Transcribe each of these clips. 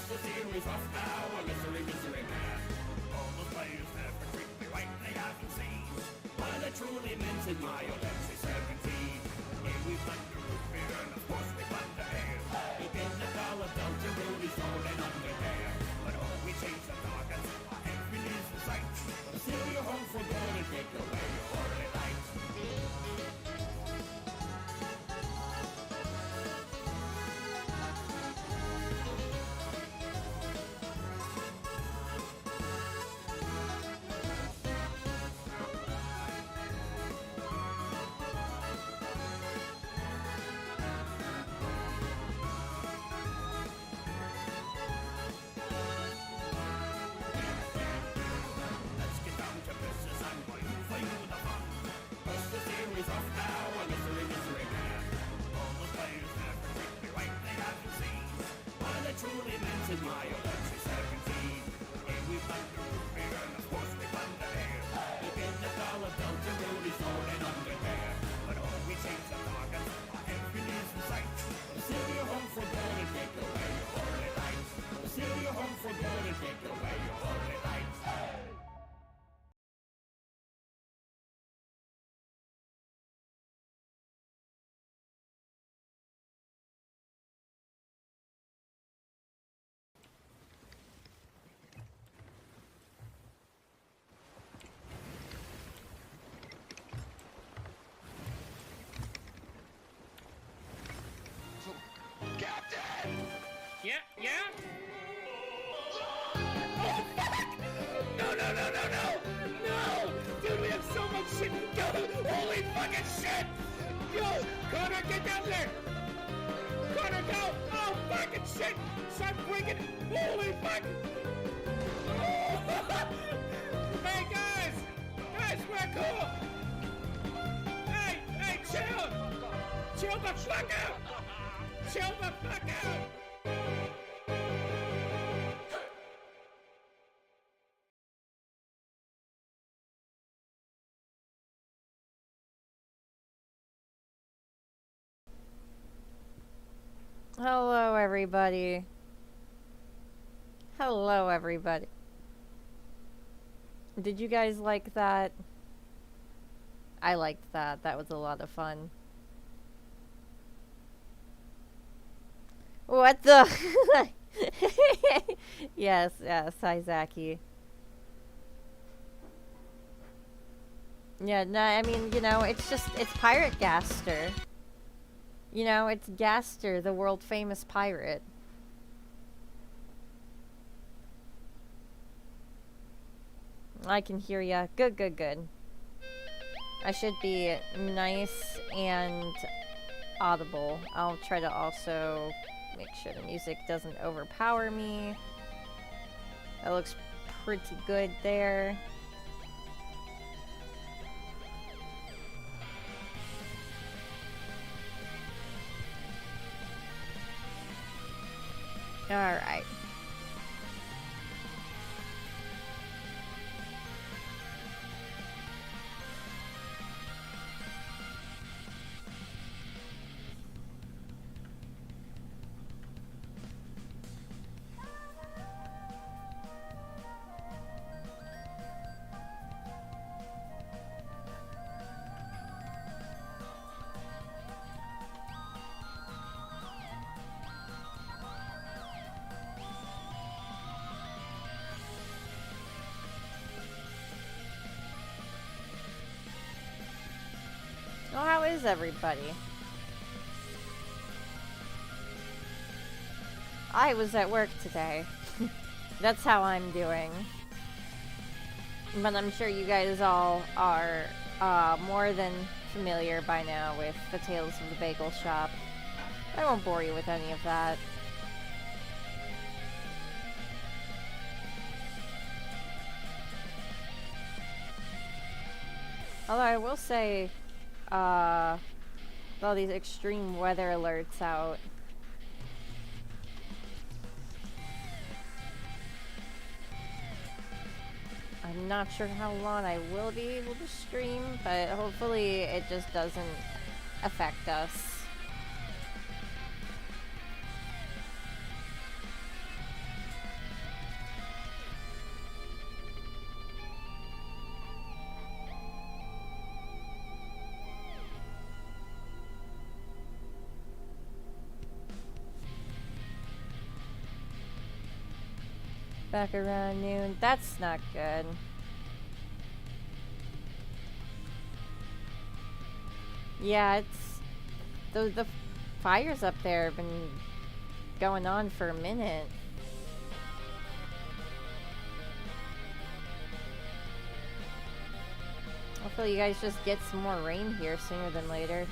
the series off now, a misery, misery man. All the players never treat me right, they haven't seen what I truly meant in my old MC-17. Yeah, we've done the root beer, and of course we've done the air. We've been the dollar, Delta, Rudy's rolling under there. But oh, we changed the targets, every is the sight. But still you're home for good and take away your early light. Yeah? Oh, fuck! No! No! Dude, we have so much shit to go! Holy fucking shit! Yo! Connor, get down there! Connor, go! Oh, fucking shit! Start bringing it! Holy fuck! Oh. Hey, guys! Guys, we're cool! Hey, chill! Chill the fuck out! Chill the fuck out! Hello, everybody. Hello, everybody. Did you guys like that? I liked that. That was a lot of fun. What the? Yes, hi, Zachy. Yeah, no, I mean, you know, it's Pirate Gaster. You know, it's Gaster, the world famous pirate. I can hear ya. Good. I should be nice and audible. I'll try to also make sure the music doesn't overpower me. That looks pretty good there. Alright. Well, how is everybody? I was at work today. That's how I'm doing. But I'm sure you guys all are more than familiar by now with the Tales of the Bagel Shop. I won't bore you with any of that. Although I will say, all these extreme weather alerts out. I'm not sure how long I will be able to stream, but hopefully it just doesn't affect us. back around noon. That's not good. Yeah, it's... The fires up there have been going on for a minute. Hopefully you guys just get some more rain here sooner than later.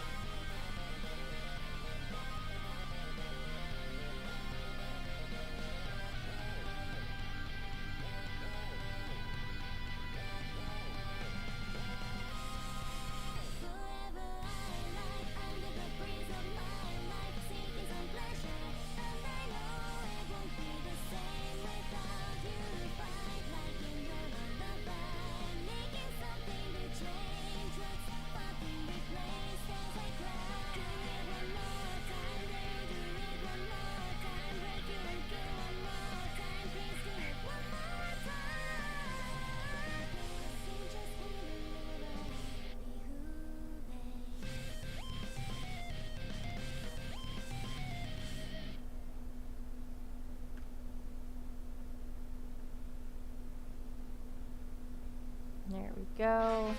There we go.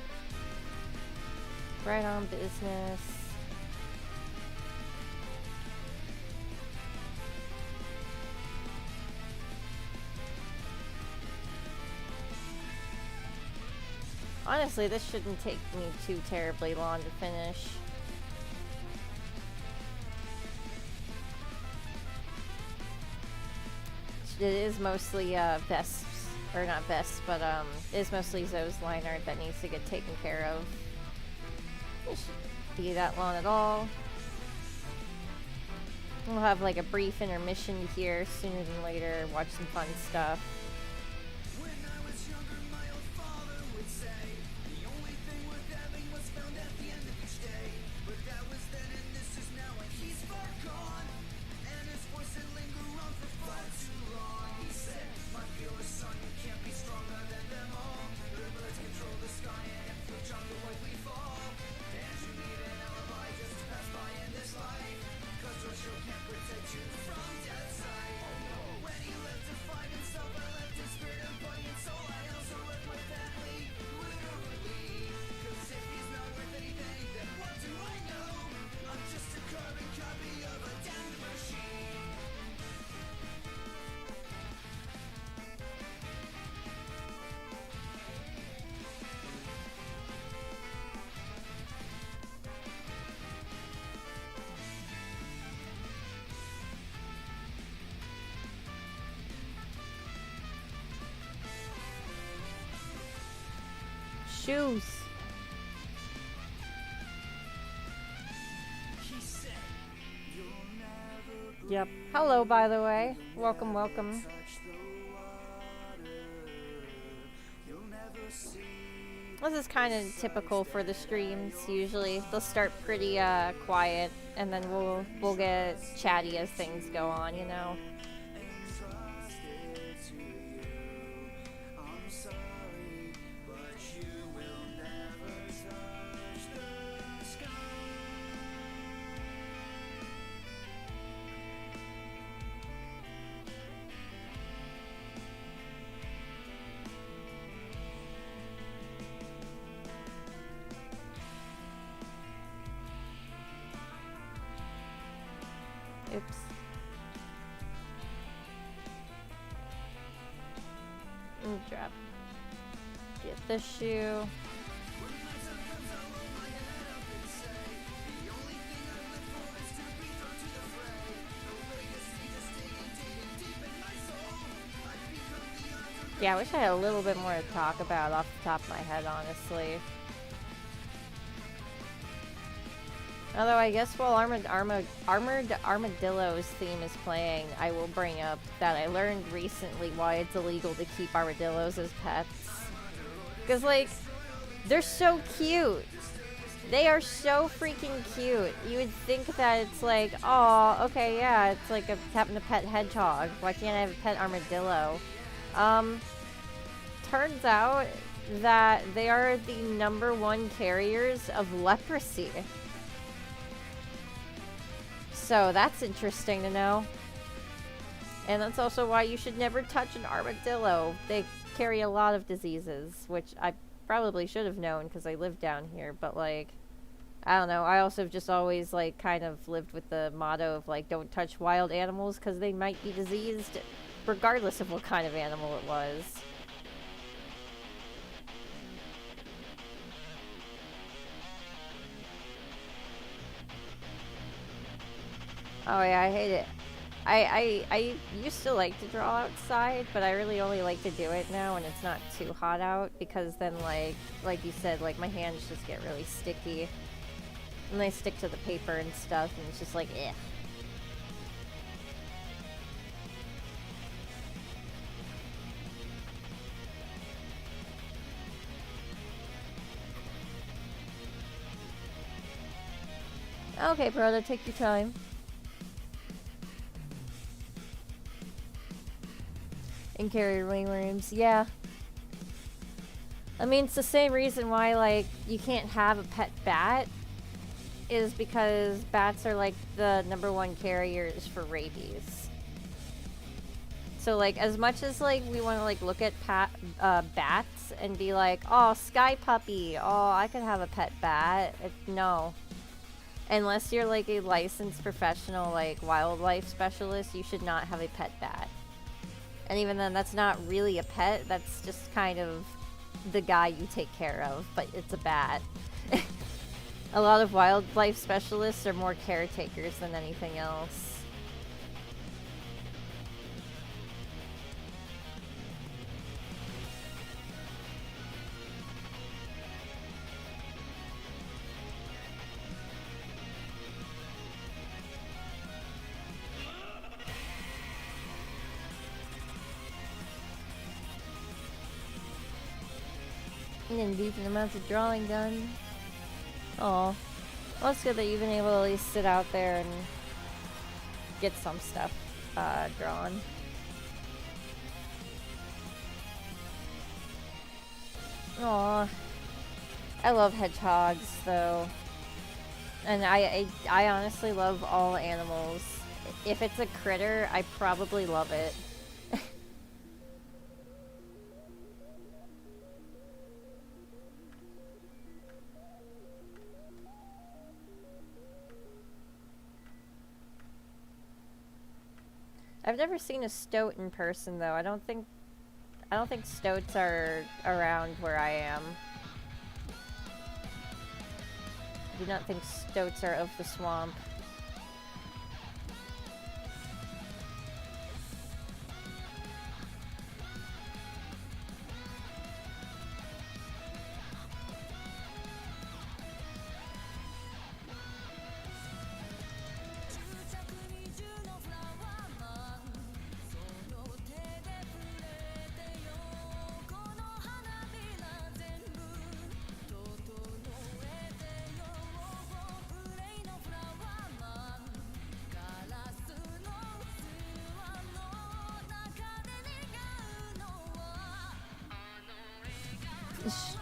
Right on business. Honestly, this shouldn't take me too terribly long to finish. It is mostly Vest's, or not Vest, but it is mostly Zoe's line art that needs to get taken care of. It shouldn't be that long at all. We'll have like a brief intermission here sooner than later, watch some fun stuff. Shoes. Yep. Hello, by the way. Welcome, welcome. This is kind of typical for the streams. Usually, they'll start pretty quiet, and then we'll get chatty as things go on. You know. Oops. Drop. Get this shoe. Yeah, I wish I had a little bit more to talk about off the top of my head, honestly. Although I guess while Armored Armadillo's theme is playing, I will bring up that I learned recently why it's illegal to keep armadillos as pets. Because, like, they're so cute. They are so freaking cute. You would think that it's like, oh, okay, yeah, it's like having a pet hedgehog. Why can't I have a pet armadillo? Turns out that they are the #1 carriers of leprosy. So that's interesting to know. And that's also why you should never touch an armadillo. They carry a lot of diseases, which I probably should have known because I live down here, but like, I don't know. I also just always like kind of lived with the motto of like, don't touch wild animals because they might be diseased regardless of what kind of animal it was. Oh yeah, I hate it. I used to like to draw outside, but I really only like to do it now when it's not too hot out, because then like you said, like my hands just get really sticky. And they stick to the paper and stuff, and it's just like, eh. Okay, brother, take your time. And carry ringworms, yeah. I mean, it's the same reason why, like, you can't have a pet bat, is because bats are, like, the #1 carriers for rabies. So, like, as much as, like, we want to, like, look at bats and be like, oh, sky puppy, oh, I could have a pet bat. No. Unless you're, like, a licensed professional, like, wildlife specialist, you should not have a pet bat. And even then, that's not really a pet, that's just kind of the guy you take care of, but it's a bat. A lot of wildlife specialists are more caretakers than anything else. And decent amounts of drawing done. Oh, well, it's good that you've been able to at least sit out there and get some stuff drawn. Aw, I love hedgehogs though, and I honestly love all animals. If it's a critter, I probably love it. I've never seen a stoat in person though. I don't think stoats are around where I am. I do not think stoats are of the swamp.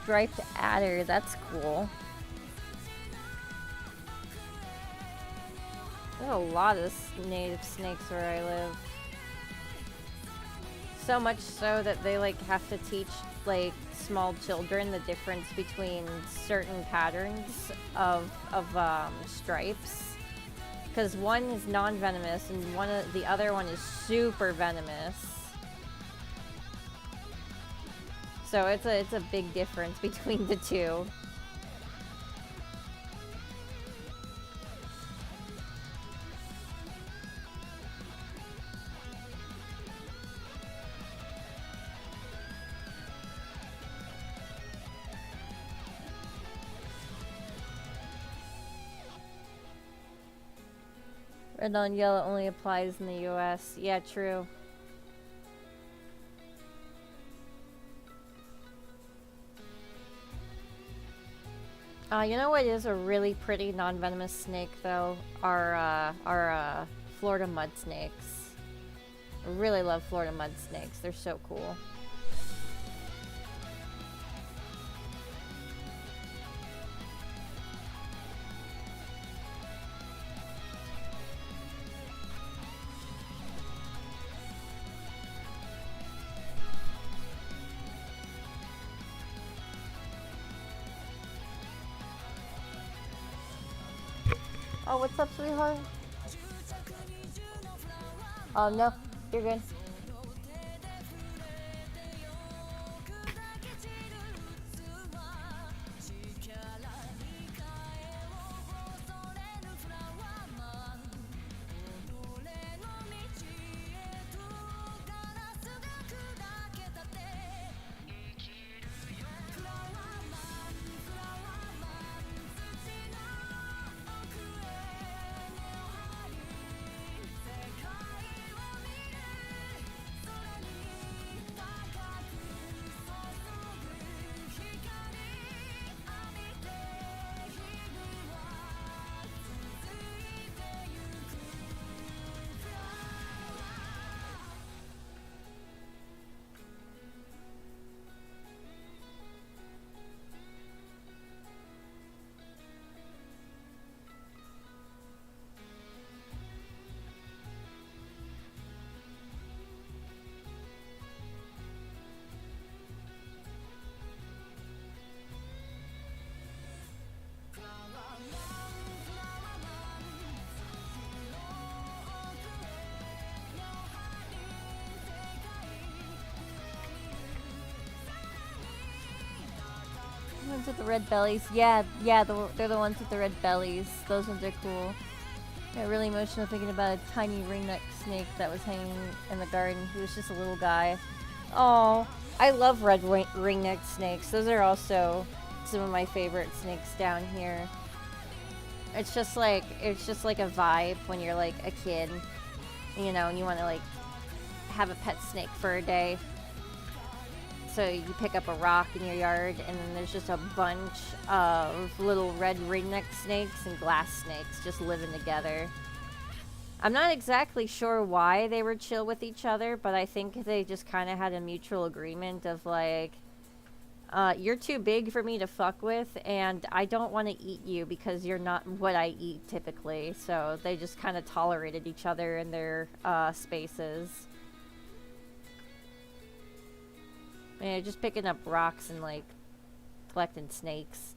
Striped adder, that's cool. There's a lot of native snakes where I live. So much so that they like have to teach like small children the difference between certain patterns of stripes. Because one is non-venomous and the other one is super venomous. So it's a big difference between the two. Red on yellow only applies in the US. Yeah, true. You know what is a really pretty non-venomous snake, though? Are Florida mud snakes. I really love Florida mud snakes. They're so cool. Oh, what's up, sweetheart? Oh, no. You're good. Ones with the red bellies. Yeah, they're the ones with the red bellies. Those ones are cool. Got really emotional thinking about a tiny ringneck snake that was hanging in the garden. He was just a little guy. Oh, I love red ringneck snakes. Those are also some of my favorite snakes down here. It's just like a vibe when you're like a kid, you know, and you want to like have a pet snake for a day. So you pick up a rock in your yard, and then there's just a bunch of little red ringneck snakes and glass snakes just living together. I'm not exactly sure why they were chill with each other, but I think they just kind of had a mutual agreement of like, you're too big for me to fuck with, and I don't want to eat you because you're not what I eat typically. So they just kind of tolerated each other in their spaces. Yeah, just picking up rocks and, like, collecting snakes.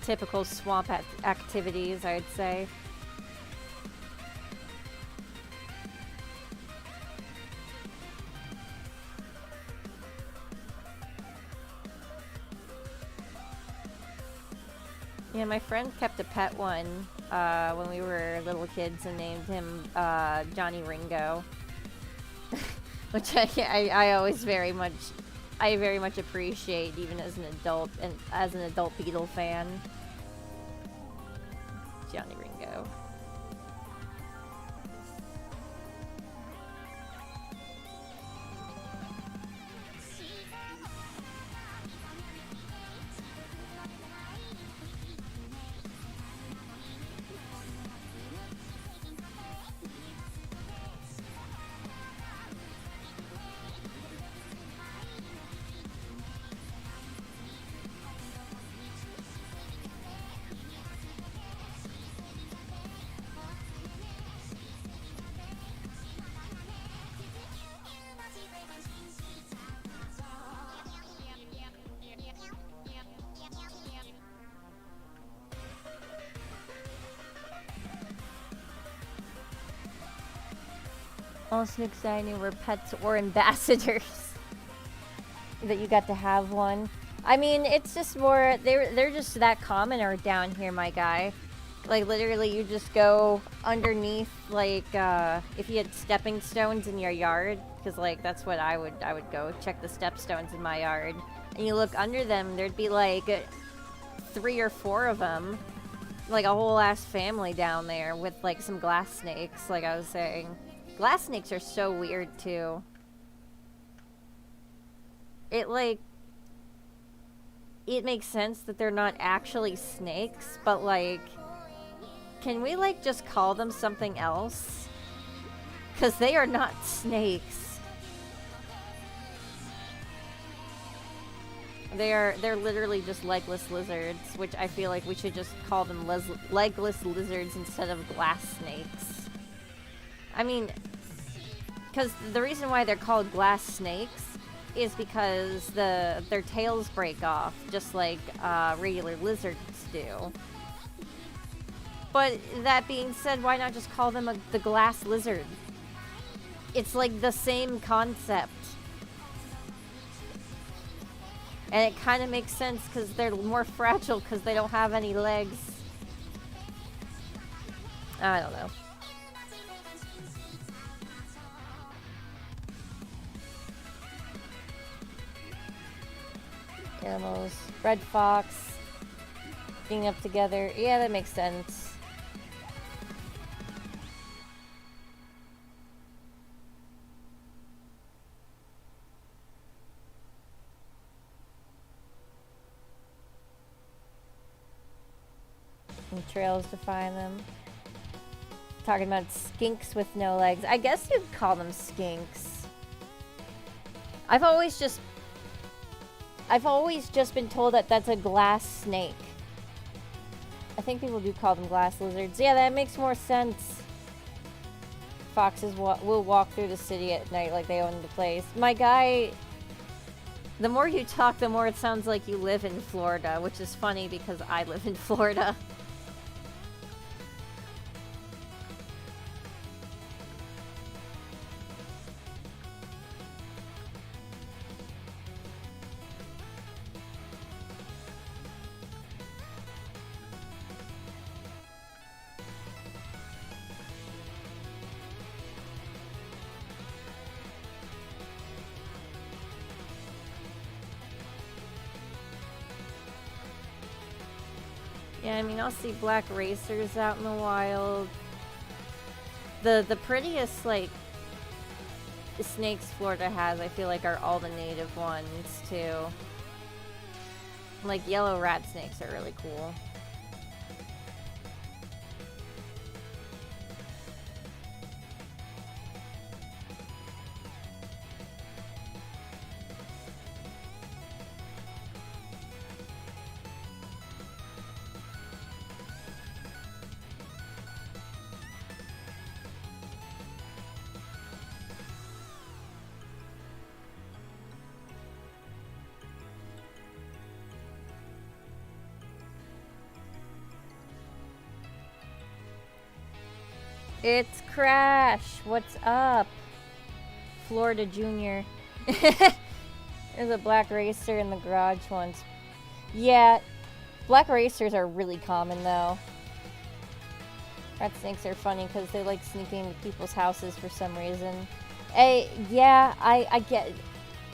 Typical swamp activities, I'd say. Yeah, my friend kept a pet one when we were little kids and named him Johnny Ringo, which I always very much appreciate even as an adult and as an adult Beatle fan. Johnny Ringo. All snakes I knew were pets or ambassadors. That you got to have one. I mean, it's just more, they're just that common down here, my guy. Like, literally, you just go underneath, like, if you had stepping stones in your yard, because, like, that's what I would go, check the stepstones in my yard. And you look under them, there'd be, like, 3 or 4 of them. Like, a whole ass family down there with, like, some glass snakes, like I was saying. Glass snakes are so weird, too. It makes sense that they're not actually snakes, but, like, can we, like, just call them something else? Because they are not snakes. They're literally just legless lizards, which I feel like we should just call them legless lizards instead of glass snakes. I mean, because the reason why they're called glass snakes is because their tails break off, just like regular lizards do. But that being said, why not just call them the glass lizard? It's like the same concept. And it kind of makes sense because they're more fragile because they don't have any legs. I don't know. Animals. Red fox. Being up together. Yeah, that makes sense. And trails to find them. Talking about skinks with no legs. I guess you'd call them skinks. I've always just been told that that's a glass snake. I think people do call them glass lizards. Yeah, that makes more sense. Foxes will walk through the city at night like they own the place. My guy, the more you talk, the more it sounds like you live in Florida, which is funny because I live in Florida. Yeah, I mean, I'll see black racers out in the wild. The prettiest, like, snakes Florida has, I feel like, are all the native ones, too. Like, yellow rat snakes are really cool. It's Crash. What's up? Florida Junior. There's a black racer in the garage once. Yeah, black racers are really common though. Rat snakes are funny because they like sneaking into people's houses for some reason. Yeah, I get.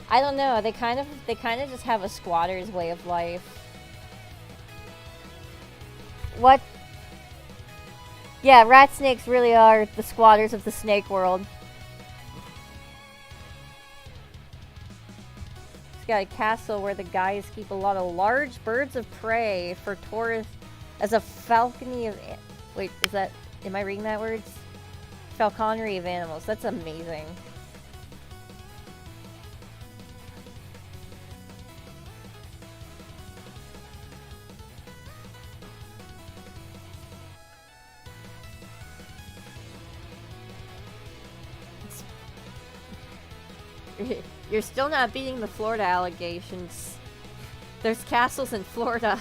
I don't know. They kind of just have a squatter's way of life. What? Yeah, rat snakes really are the squatters of the snake world. It's got a castle where the guys keep a lot of large birds of prey for tourists as a falconry of... Wait, is that... Am I reading that words? Falconry of animals. That's amazing. You're still not beating the Florida allegations. There's castles in Florida.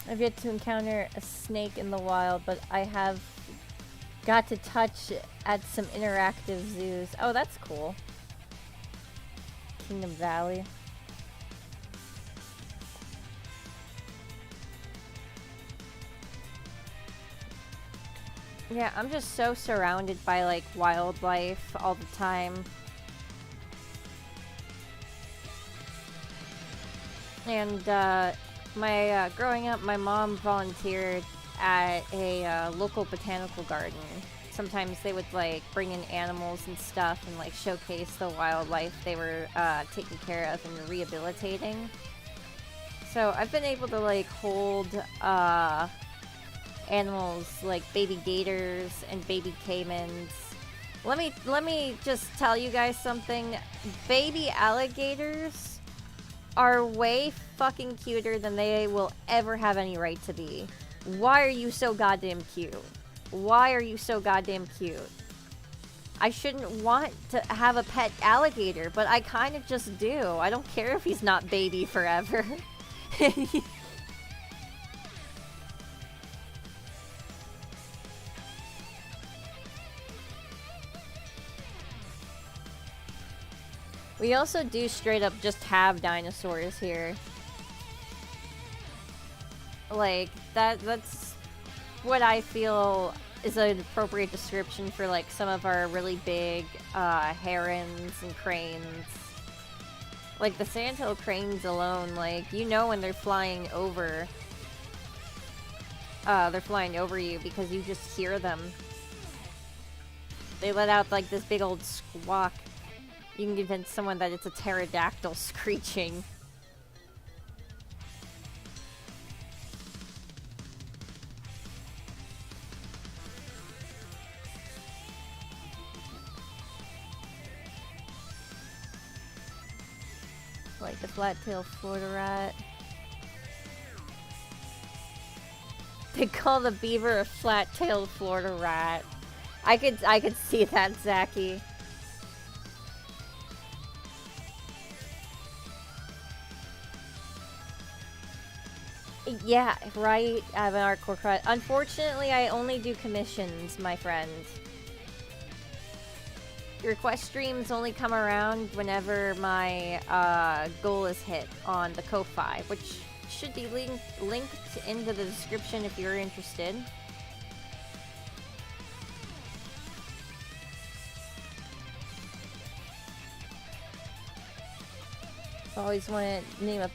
I've yet to encounter a snake in the wild, but I have got to touch at some interactive zoos. Oh, that's cool. Kingdom Valley. Yeah, I'm just so surrounded by, like, wildlife all the time. And, growing up, my mom volunteered at a local botanical garden. Sometimes they would like bring in animals and stuff and like showcase the wildlife they were taking care of and rehabilitating. So I've been able to like hold animals like baby gators and baby caimans. Let me just tell you guys something. Baby alligators are way fucking cuter than they will ever have any right to be. Why are you so goddamn cute? Why are you so goddamn cute? I shouldn't want to have a pet alligator, but I kind of just do. I don't care if he's not baby forever. We also do straight up just have dinosaurs here. Like, that's what I feel is an appropriate description for, like, some of our really big, herons and cranes. Like, the sandhill cranes alone, like, you know when they're flying over you because you just hear them. They let out, like, this big old squawk. You can convince someone that it's a pterodactyl screeching. Like the flat-tailed Florida rat. They call the beaver a flat-tailed Florida rat. I could see that, Zachy. Yeah, right, Avanar Corcrut. Unfortunately, I only do commissions, my friend. Request streams only come around whenever my goal is hit on the Ko-Fi, which should be linked into the description if you're interested. Always want to name a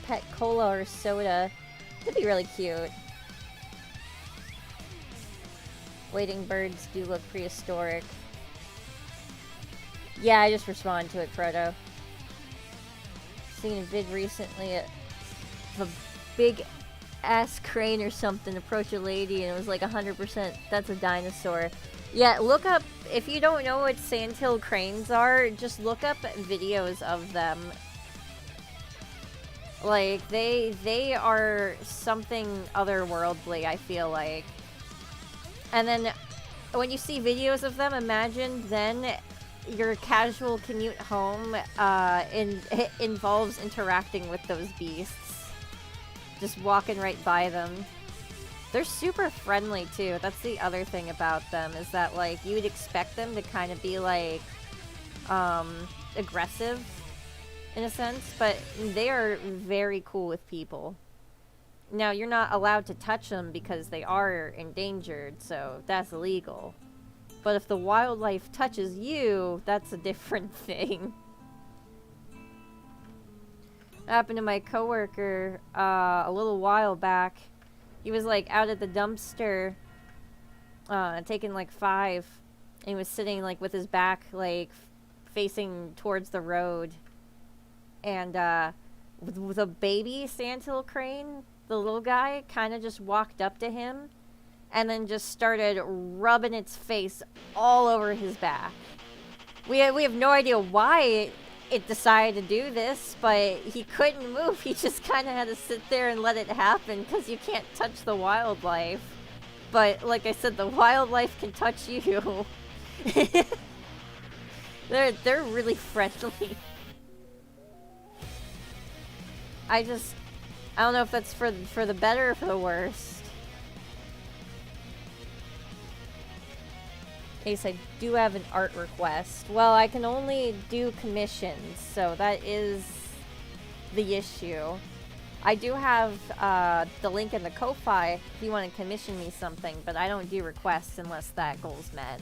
pet cola or soda. That'd be really cute. Waiting birds do look prehistoric. Yeah, I just responded to it, Frodo. Seen a vid recently of a big ass crane or something approach a lady and it was like 100% that's a dinosaur. Yeah, look up, if you don't know what sandhill cranes are, just look up videos of them. Like, they are something otherworldly, I feel like. And then, when you see videos of them, imagine then your casual commute home it involves interacting with those beasts. Just walking right by them. They're super friendly, too. That's the other thing about them, is that, like, you would expect them to kind of be, like, aggressive, in a sense, but they are very cool with people. Now, you're not allowed to touch them because they are endangered, so that's illegal. But if the wildlife touches you, that's a different thing. Happened to my coworker a little while back. He was like out at the dumpster, taking like 5, and he was sitting like with his back like facing towards the road. And with a baby sandhill crane, the little guy kind of just walked up to him and then just started rubbing its face all over his back. We have no idea why it decided to do this, but he couldn't move. He just kind of had to sit there and let it happen because you can't touch the wildlife. But like I said, the wildlife can touch you. They're really friendly. I don't know if that's for the better or for the worst. Ace, I do have an art request. Well, I can only do commissions, so that is the issue. I do have the link in the Ko-Fi if you want to commission me something, but I don't do requests unless that goal's met.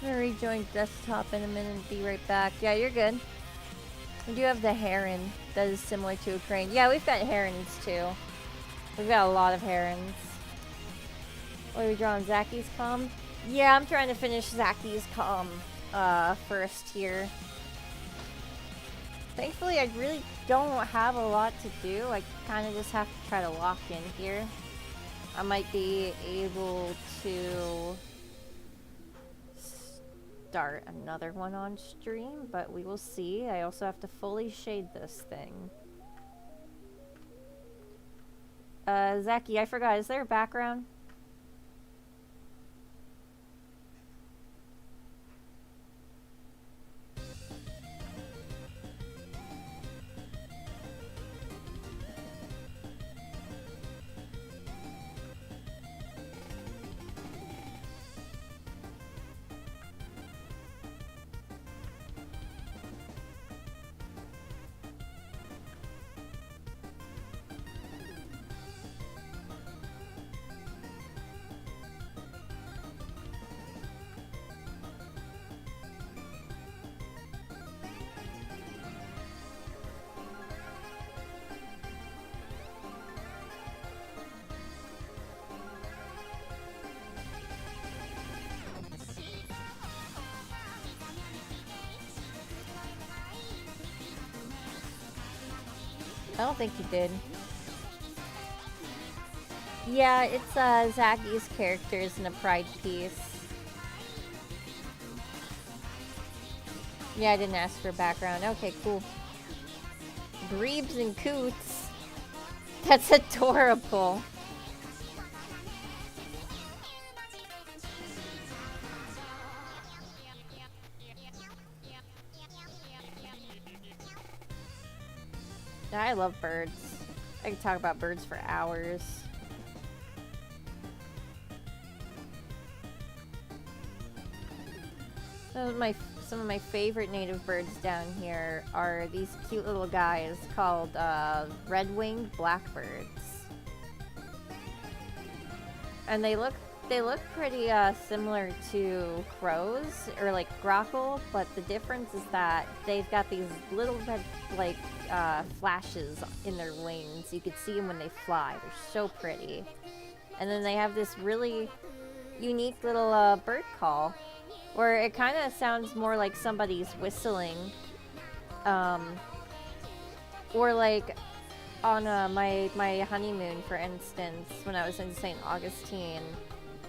I'm gonna rejoin desktop in a minute and be right back. Yeah, you're good. We do have the heron that is similar to a crane. Yeah, we've got herons too. We've got a lot of herons. What are we drawing? Zacky's comm? Yeah, I'm trying to finish Zacky's comm first here. Thankfully, I really don't have a lot to do. I kind of just have to try to lock in here. I might be able to start another one on stream, but we will see. I also have to fully shade this thing. Zacky, I forgot. Is there a background? I don't think you did. Yeah, it's Zacky's characters in a Pride piece. Yeah, I didn't ask for background. Okay, cool. Breebs and Coots. That's adorable. I love birds. I could talk about birds for hours. Some of my favorite native birds down here are these cute little guys called red-winged blackbirds. And they look pretty similar to crows or like grackle, but the difference is that they've got these little red like flashes in their wings. You could see them when they fly. They're so pretty. And then they have this really unique little bird call where it kind of sounds more like somebody's whistling. Or like on my honeymoon, for instance, when I was in St. Augustine,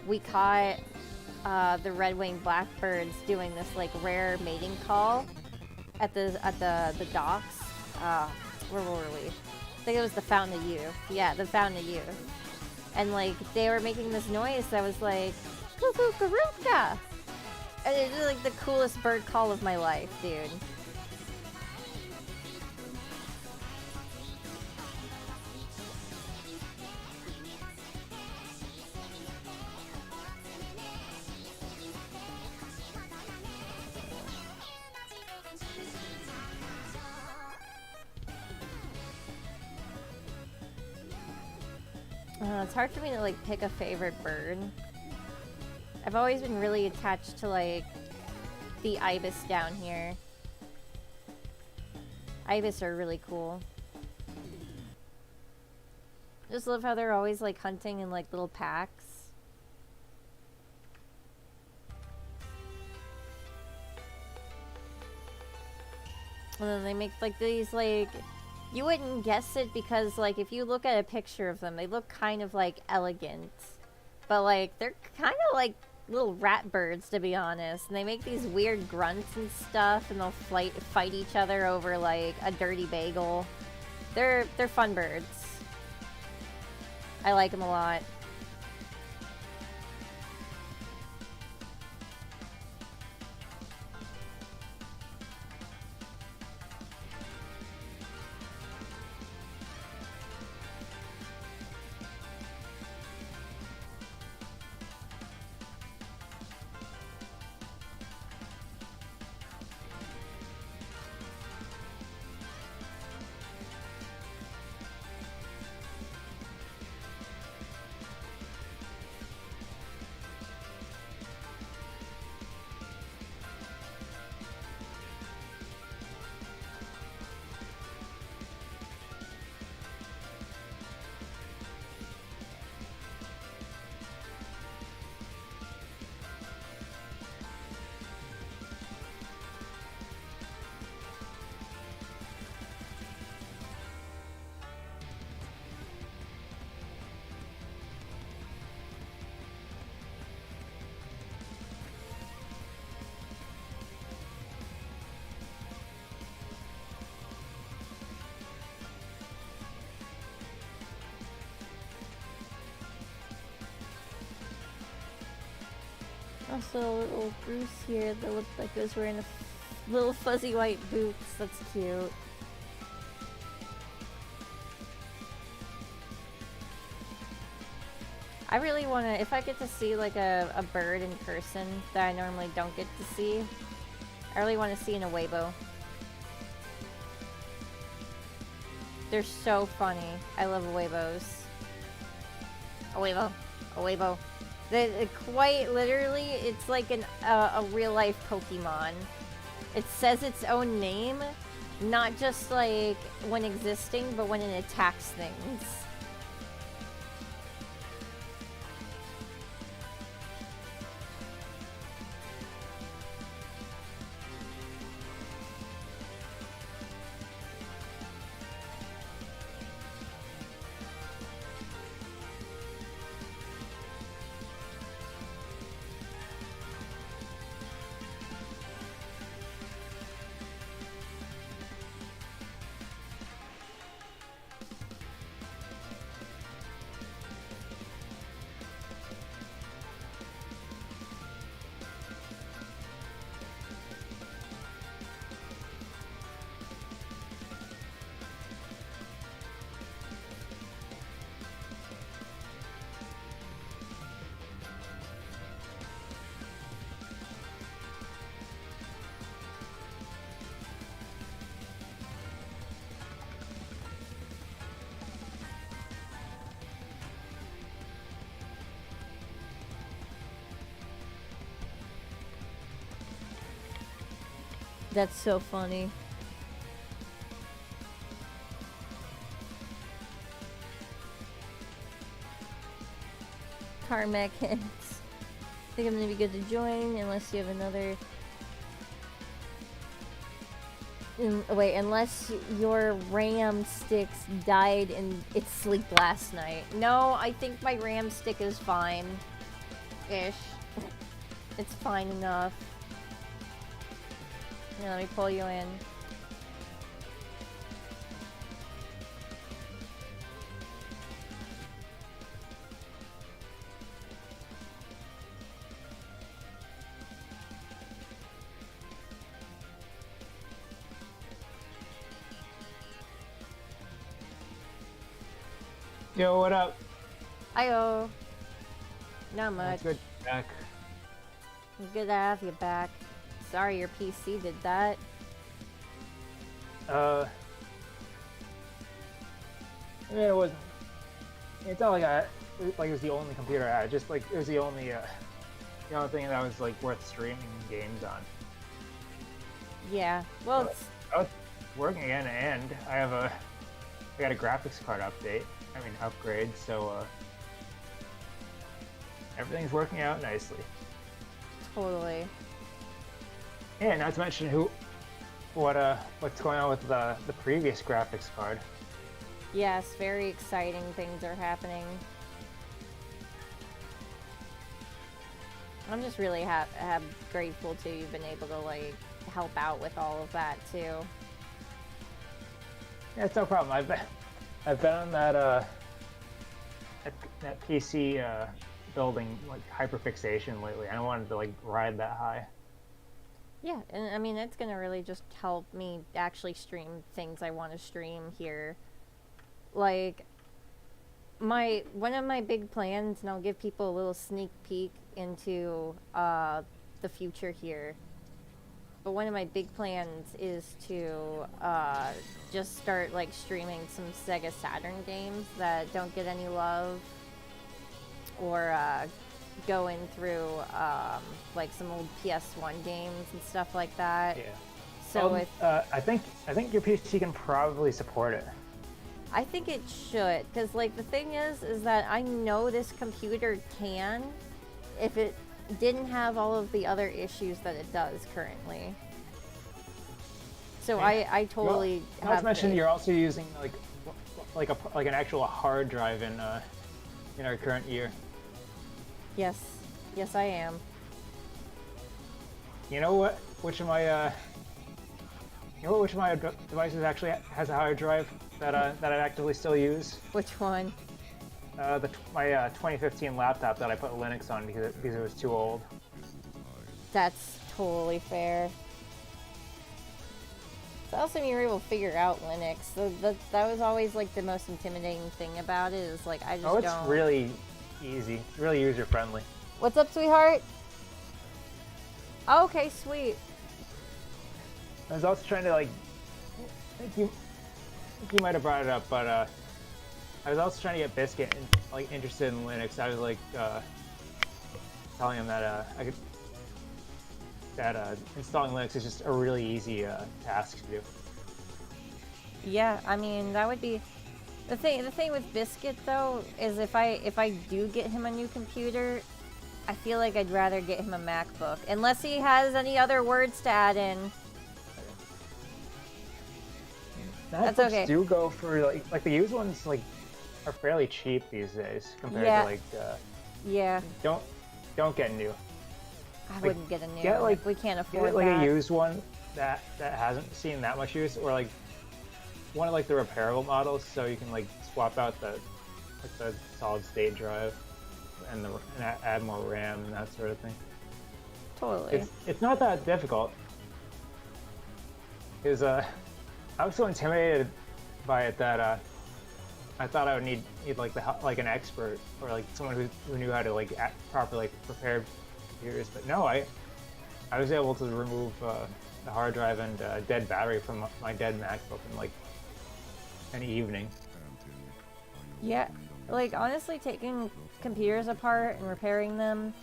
we caught the red-winged blackbirds doing this like rare mating call at the docks. Where were we? I think it was the Fountain of Youth. Yeah, the Fountain of Youth. And like they were making this noise that was like cuckoo karuka. And it was like the coolest bird call of my life, dude. It's hard for me to like pick a favorite bird. I've always been really attached to like the ibis down here. Ibis are really cool. Just love how they're always like hunting in like little packs. And then they make like these like, you wouldn't guess it because like if you look at a picture of them, they look kind of like elegant. But like they're kind of like little rat birds, to be honest. And they make these weird grunts and stuff, and they'll fight each other over like a dirty bagel. They're fun birds. I like them a lot. Also, a little Bruce here that looked like it was wearing little fuzzy white boots. That's cute. I really want to, if I get to see like a bird in person that I normally don't get to see, I really want to see an Awebo. They're so funny. I love Awebos. Awebo. Awebo. Quite literally, it's like a real-life Pokemon. It says its own name, not just like when existing, but when it attacks things. That's so funny. Carmack hits. I think I'm gonna be good to join unless you have another. Wait, unless your RAM sticks died in its sleep last night. No, I think my RAM stick is fine. Ish. It's fine enough. Yeah, let me pull you in. Yo, what up? Hi-oh. Not much. That's good. Back. Good to have you back. Sorry your PC did that. I mean, it wasn't. It's not like it was the only computer I had. Just like it was the only thing that was like worth streaming games on. Yeah. Well, it's... I was working end to end. I got a graphics card update. I mean upgrade. So everything's working out nicely. Totally. Yeah, not to mention what's going on with the previous graphics card. Yes, very exciting things are happening. I'm just really grateful to you've been able to like help out with all of that too. Yeah, it's no problem. I've been on that PC building like hyperfixation lately. I wanted to like ride that high. Yeah, and I mean it's gonna really just help me actually stream things I want to stream here. Like one of my big plans, and I'll give people a little sneak peek into the future here. But one of my big plans is to just start like streaming some Sega Saturn games that don't get any love, or going through like some old PS1 games and stuff like that. Yeah. So I think your PC can probably support it. I think it should, because like the thing is that I know this computer can, if it didn't have all of the other issues that it does currently. So yeah. I totally have. Not to mention you're also using like an actual hard drive in our current year. Yes, I am. You know what? Which of my devices actually has a hard drive that I actively still use? Which one? My 2015 laptop that I put Linux on because it was too old. That's totally fair. It's awesome you were able to figure out Linux. So that was always like the most intimidating thing about it. Is like I just don't. It's really easy, really user friendly. What's up, sweetheart? Okay, sweet. I was also trying to like, I think you might have brought it up, but I was also trying to get Biscuit like interested in Linux. I was like telling him that installing Linux is just a really easy task to do. Yeah, I mean that would be the thing. The thing with Biscuit though is if I do get him a new computer, I feel like I'd rather get him a MacBook unless he has any other words to add in. That's okay. Do go for like the used ones like are fairly cheap these days compared to like yeah. Don't get new. I wouldn't get a new. Get like we can't afford like that. a used one that hasn't seen that much use, or like one of like the repairable models, so you can like swap out the solid state drive and add more RAM and that sort of thing. Totally. It's not that difficult. Because I was so intimidated by it that I thought I would need like an expert or like someone who knew how to like properly prepare computers. But no, I was able to remove the hard drive and dead battery from my dead MacBook in like an evening. Yeah, like honestly, taking computers apart and repairing them.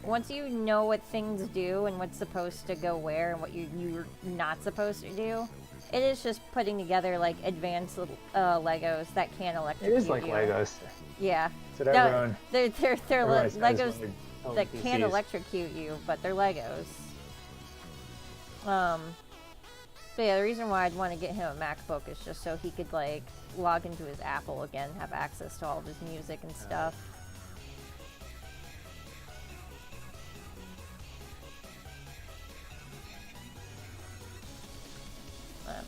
Once you know what things do and what's supposed to go where and what you're not supposed to do, it is just putting together like advanced Legos that can electrocute you. It is like Legos. Yeah. So everyone, they're Legos that can PCs. electrocute you, but they're Legos. So yeah, the reason why I'd want to get him a MacBook is just so he could like log into his Apple again, have access to all of his music and stuff.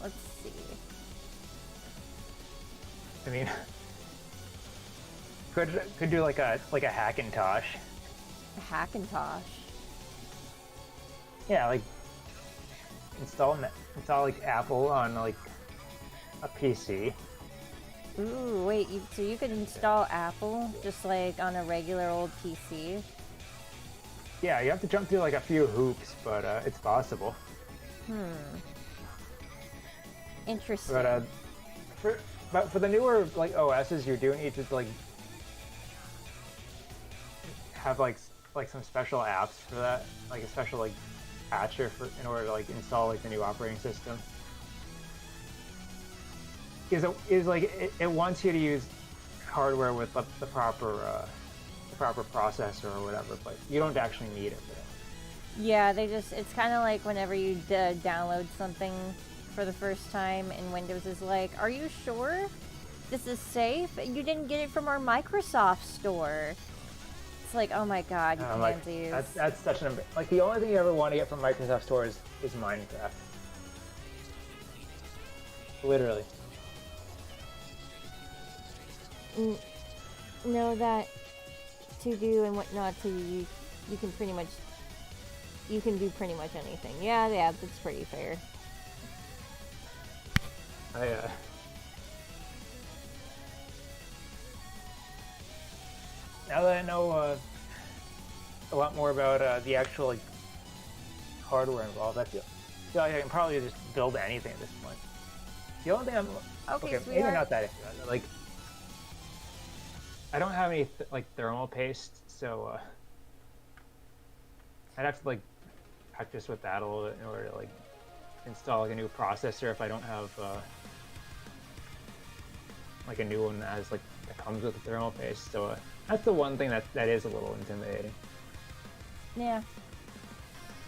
Let's see. I mean, could do like a Hackintosh. A Hackintosh. Yeah, like install like Apple on like a PC. Ooh, wait, so you could install Apple just like on a regular old PC? Yeah, you have to jump through like a few hoops, but it's possible. Interesting. But for the newer like OSs, you do need to like have like some special apps for that, like a special like patcher in order to like install like the new operating system. It wants you to use hardware with the proper processor or whatever, but you don't actually need it for that. Yeah, it's kind of like whenever you download something for the first time and Windows is like, are you sure this is safe? You didn't get it from our Microsoft store. It's like, oh my god, you pansies. Like, that's such an like the only thing you ever want to get from Microsoft stores is Minecraft. Literally. Know that to do and what not to do, you can do pretty much anything. Yeah, that's pretty fair. Now that I know a lot more about the actual like hardware involved, I feel like I can probably just build anything at this point. The only thing Okay, maybe not that like I don't have any like thermal paste, so I'd have to like practice with that a little bit in order to like install like a new processor if I don't have like a new one that comes with the thermal paste. So that's the one thing that is a little intimidating. Yeah.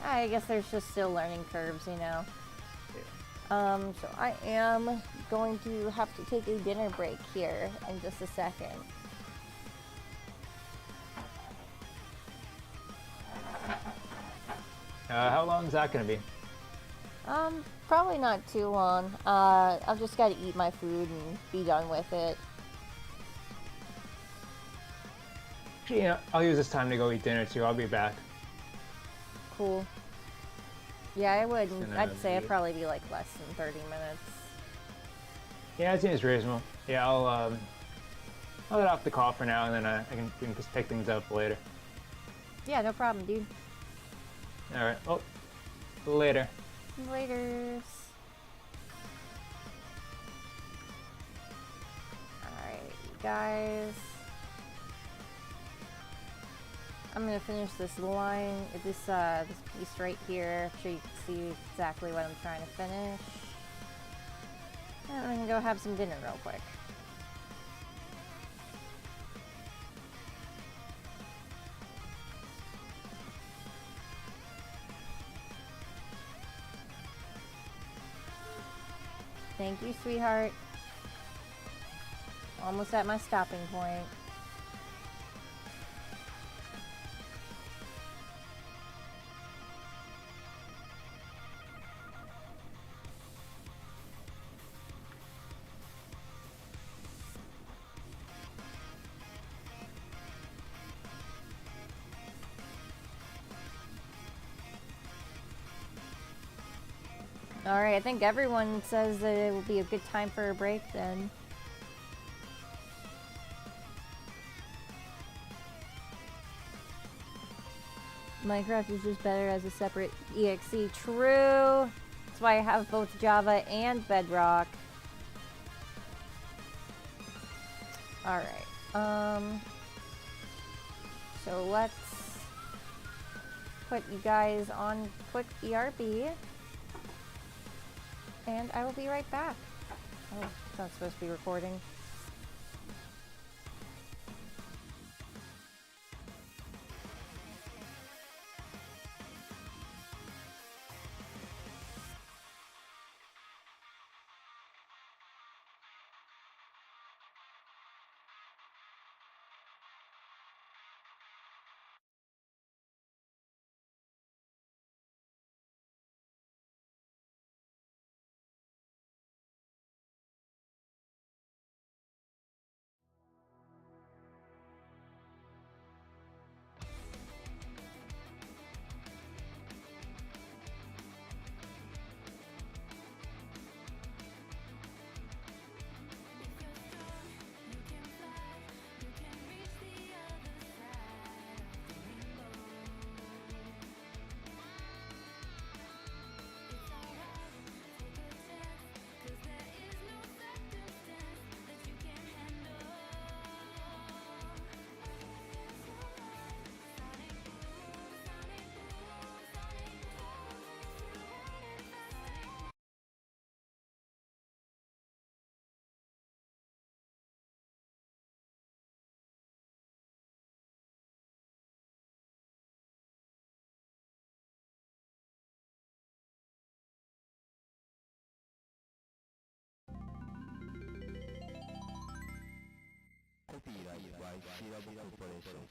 I guess there's just still learning curves, you know. Yeah. So I am going to have to take a dinner break here in just a second. How long is that going to be? Probably not too long. I've just got to eat my food and be done with it. Actually, I'll use this time to go eat dinner too. I'll be back. cool. Yeah, I would. gonna I'd say be- it'd probably be like less than 30 minutes. Yeah, it seems reasonable. Yeah, I'll get off the call for now, and then we can just pick things up later. Yeah, no problem, dude. All right. Oh, later. Laters. Alright, you guys. I'm gonna finish this line, this piece right here, so you can see exactly what I'm trying to finish. And I'm gonna go have some dinner real quick. Thank you, sweetheart. Almost at my stopping point. Alright, I think everyone says that it will be a good time for a break then. Minecraft is just better as a separate exe. True! That's why I have both Java and Bedrock. Alright, so let's put you guys on quick BRB. And I will be right back. Oh, it's not supposed to be recording. Copyright by Shirabu Corporation.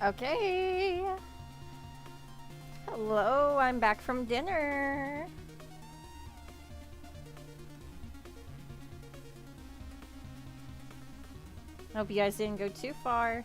Okay. Hello, I'm back from dinner. Hope you guys didn't go too far.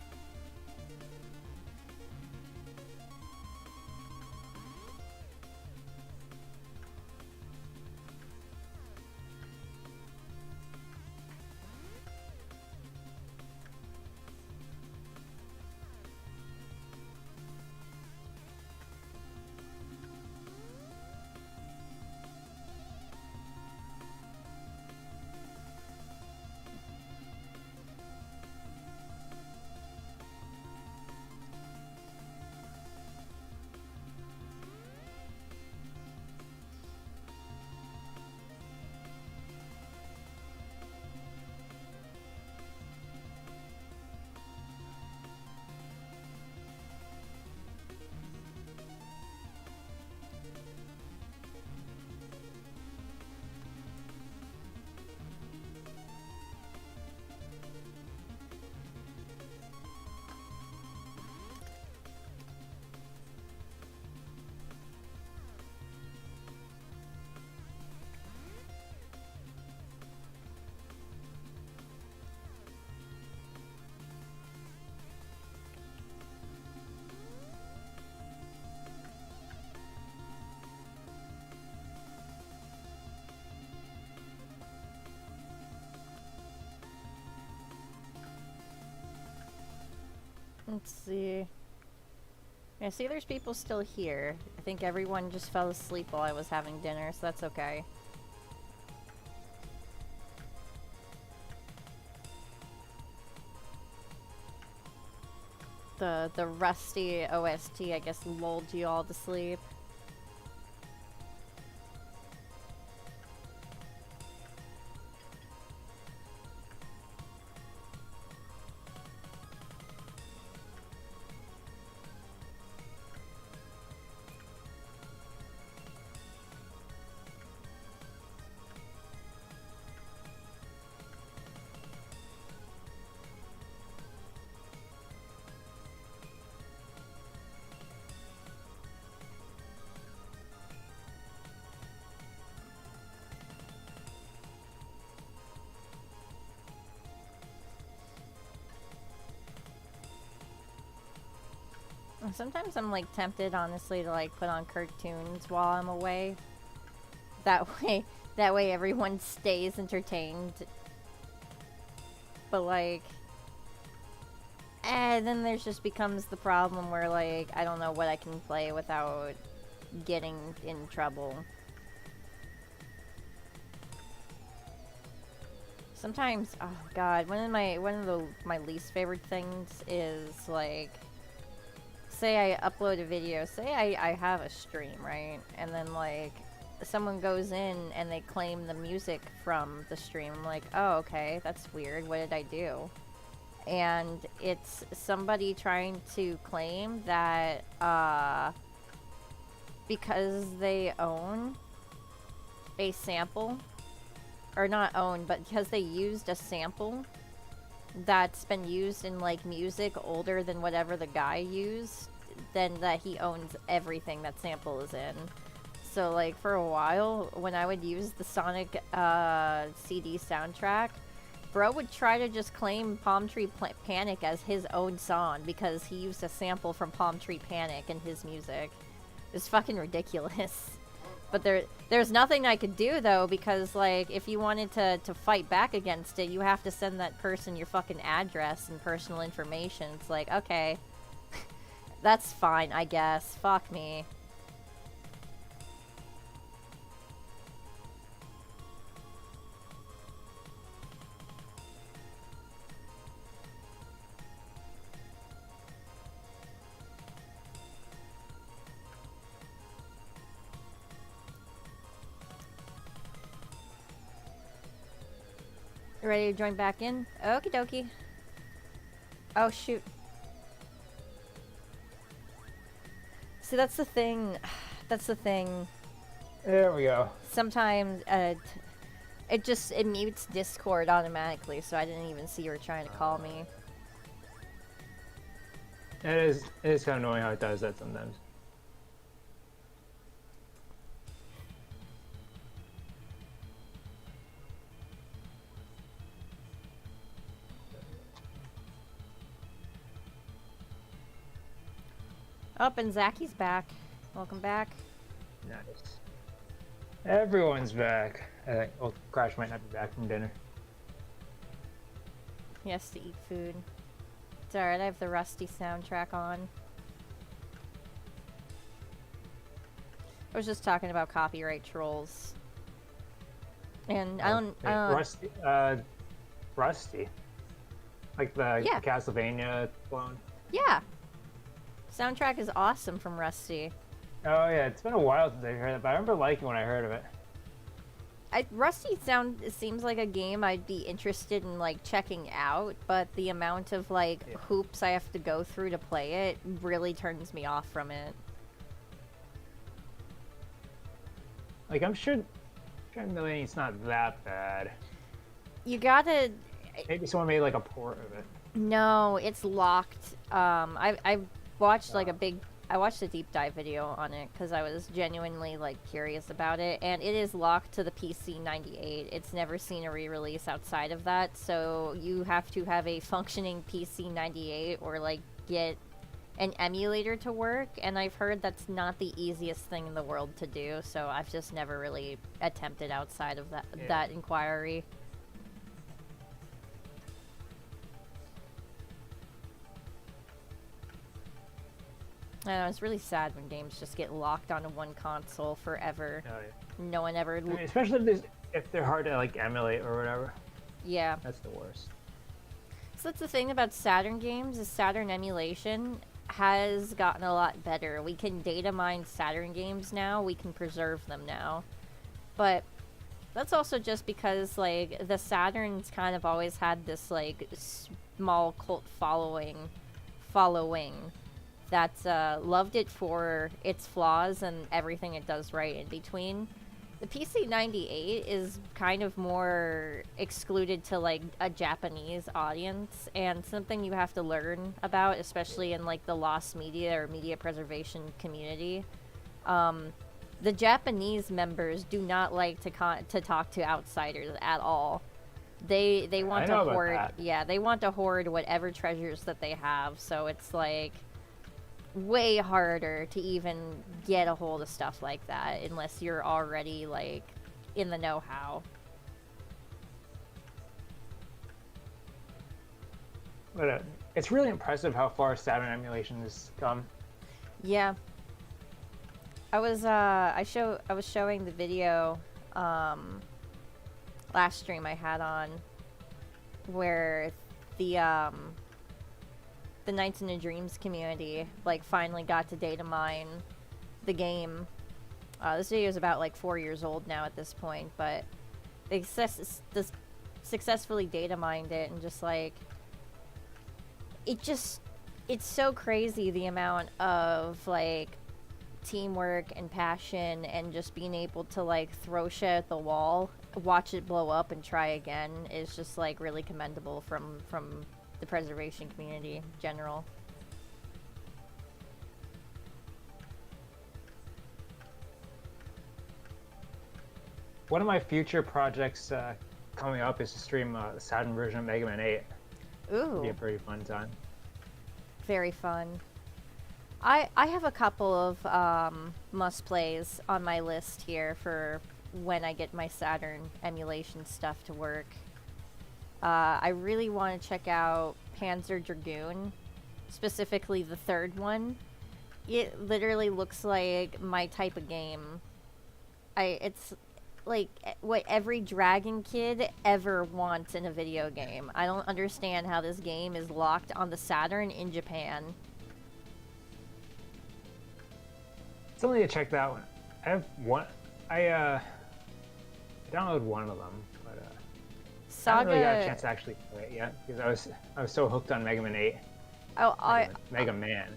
Let's see. Yeah, see, there's people still here. I think everyone just fell asleep while I was having dinner, so that's okay. The rusty OST, I guess, lulled you all to sleep. Sometimes I'm like tempted, honestly, to like put on cartoons while I'm away. That way everyone stays entertained. But like, then there's just becomes the problem where like I don't know what I can play without getting in trouble. Sometimes, oh god, one of my least favorite things is like, say I upload a video, say I have a stream, right? And then like someone goes in and they claim the music from the stream. I'm like, oh, okay, that's weird. What did I do? And it's somebody trying to claim that because they own a sample, or not own, but because they used a sample that's been used in like music older than whatever the guy used, then that he owns everything that sample is in. So like for a while when I would use the Sonic CD soundtrack, bro would try to just claim Palm Tree Panic as his own song because he used a sample from Palm Tree Panic in his music. It's fucking ridiculous. But there's nothing I could do though, because like if you wanted to fight back against it, you have to send that person your fucking address and personal information. It's like, okay, that's fine, I guess. Fuck me. You ready to join back in? Okie dokie. Oh, shoot. See, that's the thing. That's the thing. There we go. Sometimes, it mutes Discord automatically, so I didn't even see you were trying to call me. It is kind of annoying how it does that sometimes. Oh, and Zacky's back. Welcome back. Nice. Everyone's back. I think. Well, Crash might not be back from dinner. He has to eat food. It's alright, I have the Rusty soundtrack on. I was just talking about copyright trolls. And I don't... Rusty? Like the Yeah. Castlevania clone? Yeah! Soundtrack is awesome from Rusty. Oh yeah, it's been a while since I heard it, but I remember liking when I heard of it. Rusty seems like a game I'd be interested in like checking out, but the amount of like hoops I have to go through to play it really turns me off from it. Like I'm sure Millennium's not that bad. You gotta... Maybe someone made like a port of it. No, it's locked. I watched like I watched a deep dive video on it because I was genuinely like curious about it, and it is locked to the PC 98. It's never seen a re-release outside of that, so you have to have a functioning PC 98 or like get an emulator to work, and I've heard that's not the easiest thing in the world to do, so I've just never really attempted outside of that inquiry. I know, it's really sad when games just get locked onto one console forever. Oh yeah. No one ever... I mean, especially if they're hard to like emulate or whatever. Yeah. That's the worst. So that's the thing about Saturn games, is Saturn emulation has gotten a lot better. We can data mine Saturn games now, we can preserve them now. But that's also just because, like, the Saturns kind of always had this, like, small cult following that loved it for its flaws and everything it does right in between. The PC 98 is kind of more excluded to like a Japanese audience, and something you have to learn about, especially in like the lost media or media preservation community. The Japanese members do not like to talk to outsiders at all. They want to hoard, yeah, they want to hoard whatever treasures that they have. So it's like way harder to even get a hold of stuff like that unless you're already like in the know-how. But it's really impressive how far Saturn emulation has come. Yeah. I was showing the video last stream I had on where the Nights into Dreams community like finally got to data mine the game. This video is about like 4 years old now at this point, but they successfully data mined it, and just like it's so crazy the amount of like teamwork and passion and just being able to like throw shit at the wall, watch it blow up and try again is just like really commendable from the preservation community in general. One of my future projects coming up is to stream the Saturn version of Mega Man 8. Ooh. It'll be a pretty fun time. Very fun. I have a couple of must-plays on my list here for when I get my Saturn emulation stuff to work. I really want to check out Panzer Dragoon, specifically the third one. It literally looks like my type of game. It's like what every Dragon kid ever wants in a video game. I don't understand how this game is locked on the Saturn in Japan. Still need to check that one. I have one. I downloaded one of them, but I haven't really got a chance to actually play it yet because I was so hooked on Mega Man 8. Oh, Mega Man.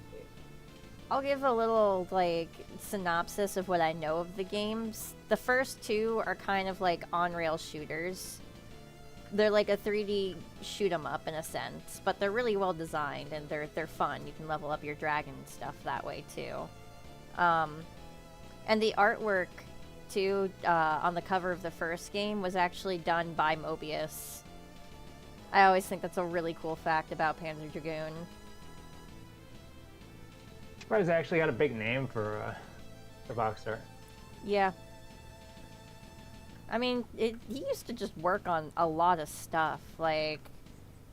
I'll give a little like synopsis of what I know of the games. The first two are kind of like on-rail shooters. they're like a 3D shoot 'em up in a sense, but they're really well designed and they're fun. You can level up your dragon and stuff that way too. And the artwork too on the cover of the first game was actually done by Mobius. I always think that's a really cool fact about Panzer Dragoon. Surprised they actually got a big name for box art. Yeah. I mean, he used to just work on a lot of stuff. Like,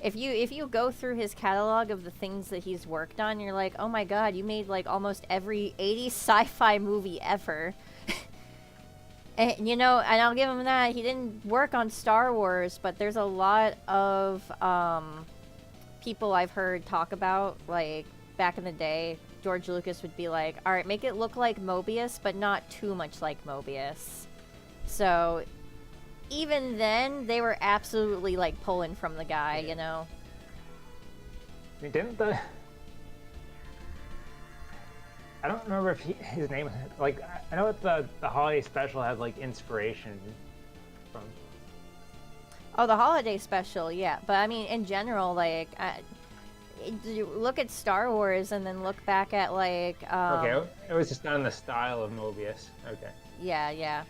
if you go through his catalog of the things that he's worked on, you're like, oh my god, you made like almost every 80s sci-fi movie ever. And, you know, and I'll give him that. He didn't work on Star Wars, but there's a lot of people I've heard talk about, like, back in the day, George Lucas would be like, alright, make it look like Mobius, but not too much like Mobius. So, even then, they were absolutely, like, pulling from the guy, you know? I mean, didn't the... I don't remember if his name... Like, I know that the holiday special had, like, inspiration from... Oh, the holiday special, yeah. But, I mean, in general, like... you look at Star Wars and then look back at, like... okay, it was just done in the style of Mobius. Okay. Yeah, yeah.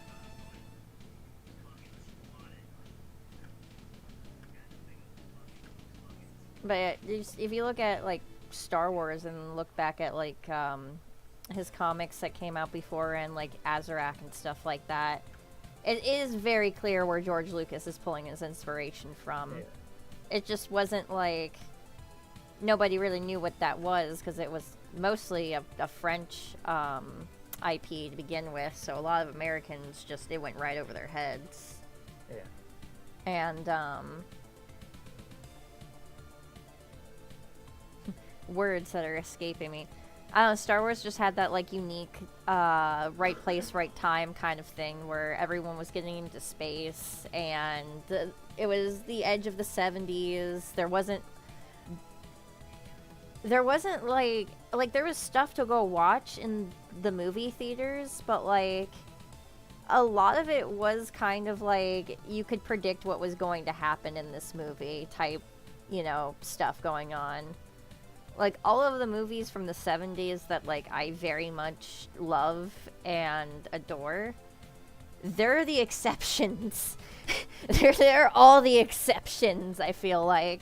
But if you look at, like, Star Wars and look back at, like, his comics that came out before and, like, Azarak and stuff like that, it is very clear where George Lucas is pulling his inspiration from. Yeah. It just wasn't, like... Nobody really knew what that was, because it was mostly a French IP to begin with, so a lot of Americans just, it went right over their heads. Yeah. And, words that are escaping me. I don't know, Star Wars just had that, like, unique, right place, right time kind of thing, where everyone was getting into space, and it was the edge of the 70s. There wasn't, like, there was stuff to go watch in the movie theaters, but, like, a lot of it was kind of, like, you could predict what was going to happen in this movie type, you know, stuff going on. Like, all of the movies from the 70s that, like, I very much love and adore, they're the exceptions. they're all the exceptions, I feel like.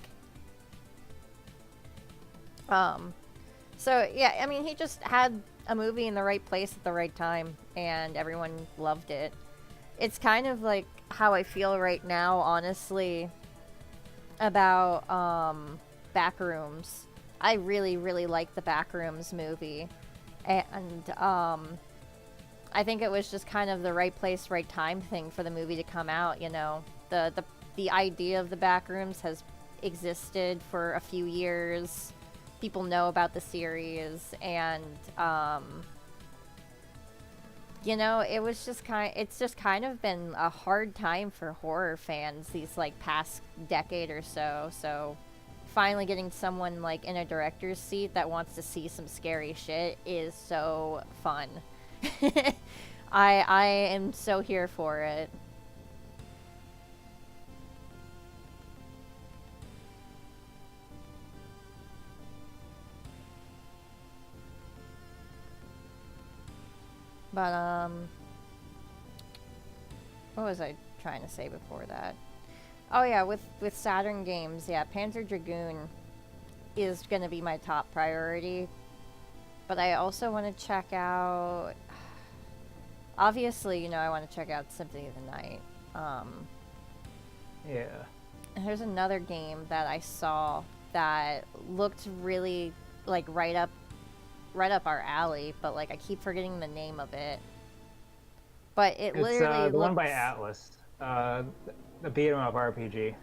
So, yeah, I mean, he just had a movie in the right place at the right time, and everyone loved it. It's kind of like how I feel right now, honestly, about, Backrooms. I really, really like the Backrooms movie, and, I think it was just kind of the right place, right time thing for the movie to come out, you know? The idea of the Backrooms has existed for a few years. People know about the series, and, you know, it's just kind of been a hard time for horror fans these, like, past decade or so, so finally getting someone, like, in a director's seat that wants to see some scary shit is so fun. I am so here for it. But, what was I trying to say before that? Oh yeah, with Saturn games, yeah, Panzer Dragoon is going to be my top priority. But I also want to check out... Obviously, you know, I want to check out Symphony of the Night. Yeah. There's another game that I saw that looked really, like, right up our alley, but, like, I keep forgetting the name of it. But it literally It's the one by Atlas. The beat 'em up RPG.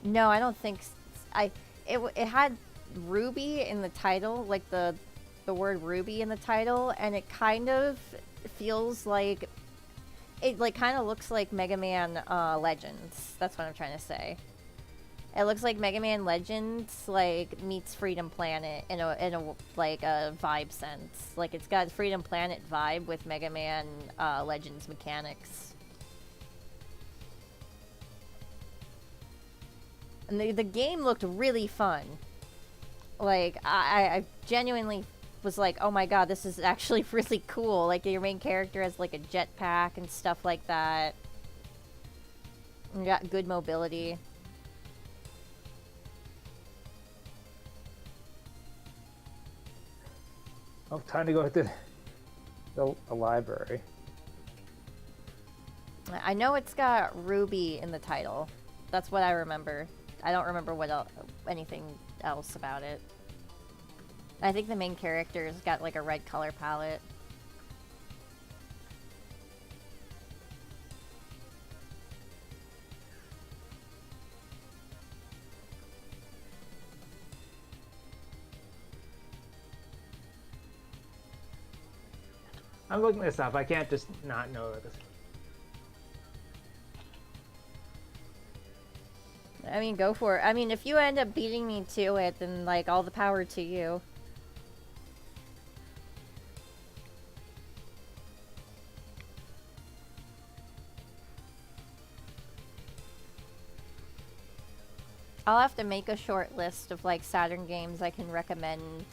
No, I don't think... It had Ruby in the title, like the word Ruby in the title, and it kind of feels like... It, like, kind of looks like Mega Man Legends. That's what I'm trying to say. It looks like Mega Man Legends, like, meets Freedom Planet in a like, a vibe sense. Like, it's got Freedom Planet vibe with Mega Man Legends mechanics. And the game looked really fun. Like, I genuinely was like, oh my god, this is actually really cool. Like, your main character has, like, a jetpack and stuff like that. And you got good mobility. Oh, time to go to the library. I know it's got Ruby in the title. That's what I remember. I don't remember what anything else about it. I think the main character's got like a red color palette. I'm looking this up. I can't just not know this. I mean, go for it. I mean, if you end up beating me to it, then like all the power to you. I'll have to make a short list of like Saturn games I can recommend.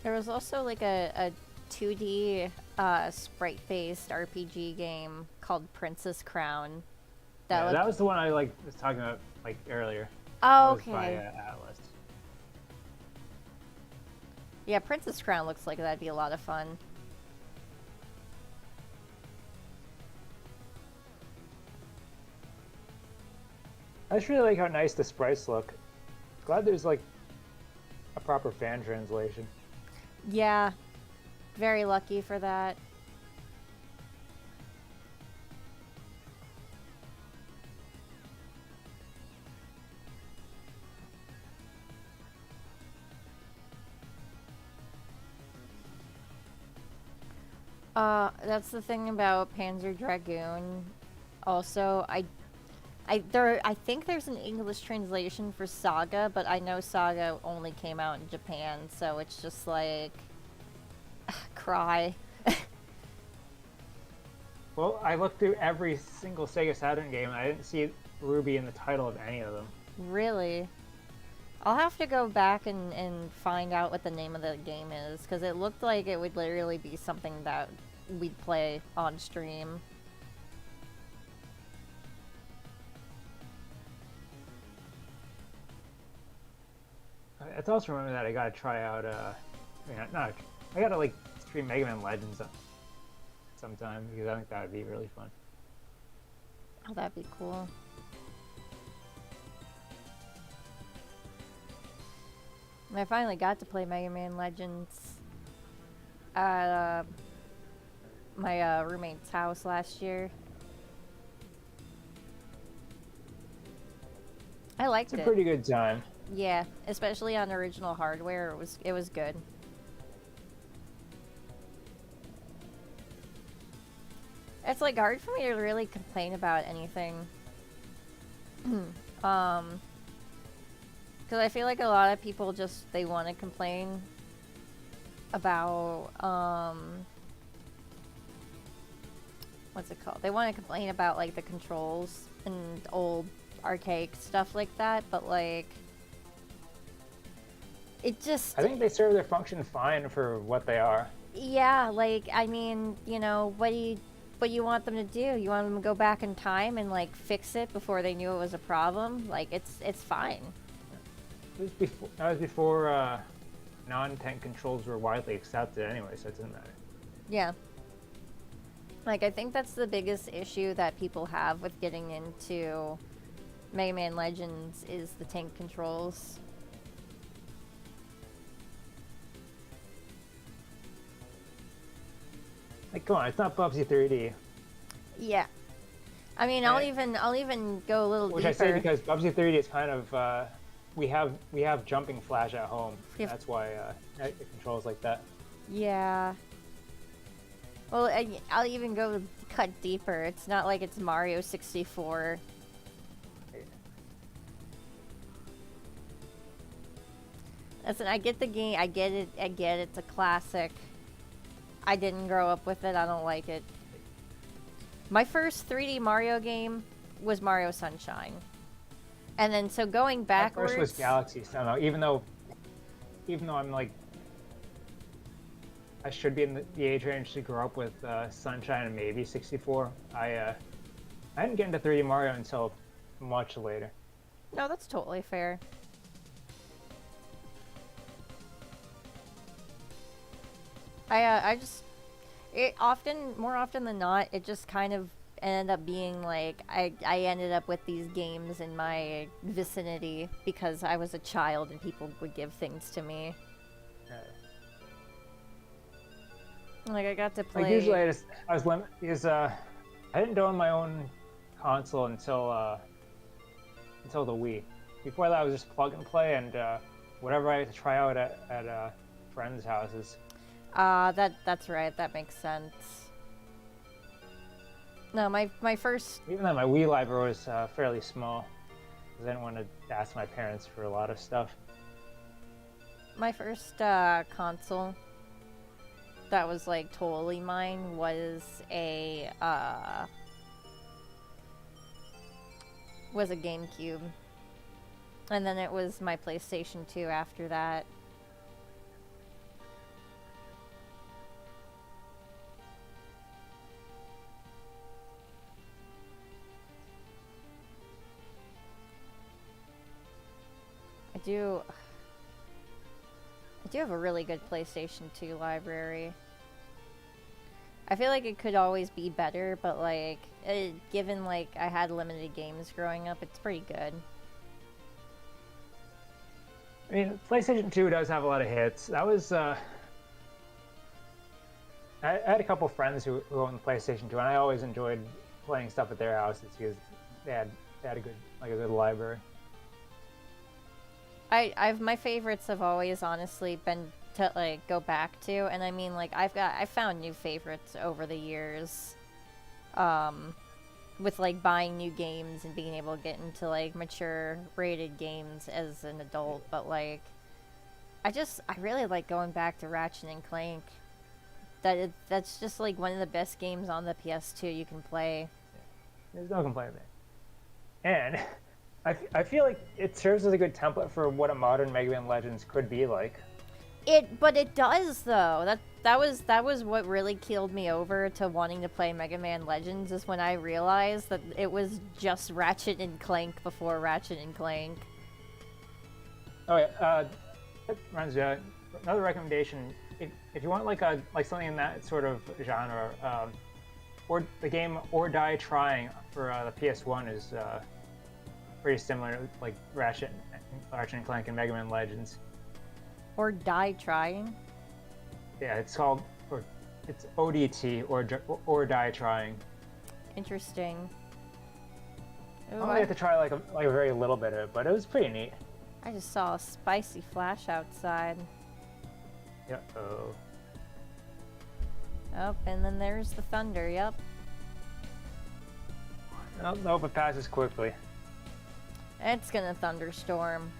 There was also like a 2D sprite-based RPG game called Princess Crown. That was the one I was talking about like earlier. Oh, That was by okay. Atlas. Yeah, Princess Crown looks like that'd be a lot of fun. I just really like how nice the sprites look. Glad there's like a proper fan translation. Yeah, very lucky for that. That's the thing about Panzer Dragoon. Also, I think there's an English translation for Saga, but I know Saga only came out in Japan, so it's just like cry. Well, I looked through every single Sega Saturn game and I didn't see Ruby in the title of any of them. Really? I'll have to go back and find out what the name of the game is, because it looked like it would literally be something that we'd play on stream. I also remember that I gotta try out, I gotta like stream Mega Man Legends sometime, because I think that would be really fun. Oh, that'd be cool. And I finally got to play Mega Man Legends at my roommate's house last year. I liked it. It's a pretty good time. Yeah, especially on original hardware, it was good. It's like hard for me to really complain about anything. Because I feel like a lot of people just, they want to complain about, what's it called? They want to complain about, like, the controls and old archaic stuff like that, but, like, it just... I think they serve their function fine for what they are. Yeah, like, I mean, you know, what do you want them to do? You want them to go back in time and, like, fix it before they knew it was a problem? Like, it's fine. That was before non-tank controls were widely accepted anyway, so it doesn't matter. Yeah. Like, I think that's the biggest issue that people have with getting into Mega Man Legends is the tank controls. Like, come on, it's not Bubsy 3D. Yeah. I mean, I'll even go a little Which deeper. I say because Bubsy 3D is kind of we have jumping flash at home. Yep. That's why it controls like that. Yeah. Well, I'll even go cut deeper. It's not like it's Mario 64. Listen, I get the game. I get it. It's a classic. I didn't grow up with it. I don't like it. My first 3D Mario game was Mario Sunshine. And then, so going backwards... My first was Galaxy somehow, even though I'm like... I should be in the age range to grow up with Sunshine and maybe 64. I didn't get into 3D Mario until much later. No, that's totally fair. I just... more often than not, it just kind of ended up being like, I ended up with these games in my vicinity because I was a child and people would give things to me. Like, I got to play... Like, usually I was limited, because I didn't own my own console until the Wii. Before that, I was just plug and play, and whatever I had to try out at friends' houses. That's right, that makes sense. No, my first... Even then, my Wii library was fairly small, because I didn't want to ask my parents for a lot of stuff. My first console that was like totally mine was a GameCube. And then it was my PlayStation 2 after that. I do have a really good PlayStation 2 library. I feel like it could always be better, but like, given like I had limited games growing up, it's pretty good. I mean, PlayStation 2 does have a lot of hits. That was, I had a couple friends who owned the PlayStation 2, and I always enjoyed playing stuff at their houses because they had a good library. My favorites have always honestly been to like go back to, and I mean like I found new favorites over the years, with like buying new games and being able to get into like mature rated games as an adult. But like I really like going back to Ratchet and Clank. That's just like one of the best games on the PS2 you can play. There's no complaint there. And I feel like it serves as a good template for what a modern Mega Man Legends could be like. But it does though. That was what really keeled me over to wanting to play Mega Man Legends, is when I realized that it was just Ratchet and Clank before Ratchet and Clank. Oh yeah, that reminds me, another recommendation. If you want like something in that sort of genre, or the game Or Die Trying for the PS1 is pretty similar to like Ratchet and Clank and Mega Man Legends. Or Die Trying? Yeah, it's ODT, or Die Trying. Interesting. Ooh, I only had to try like a very little bit of it, but it was pretty neat. I just saw a spicy flash outside. Yeah. Oh, and then there's the thunder. Yep. I don't know if it passes quickly. It's gonna thunderstorm.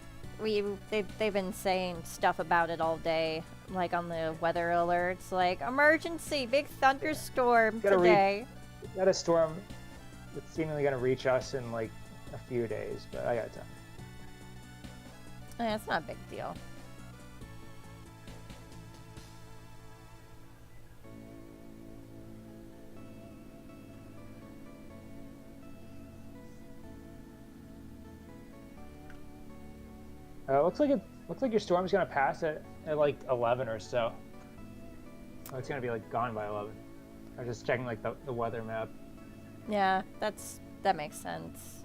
They've been saying stuff about it all day, like on the weather alerts, like emergency, big thunderstorm today. Got a storm that's seemingly gonna reach us in like a few days, but I got time. It's not a big deal. Looks like your storm's gonna pass at like 11 or so. Oh, it's gonna be like gone by 11. I was just checking like the weather map. Yeah, that makes sense.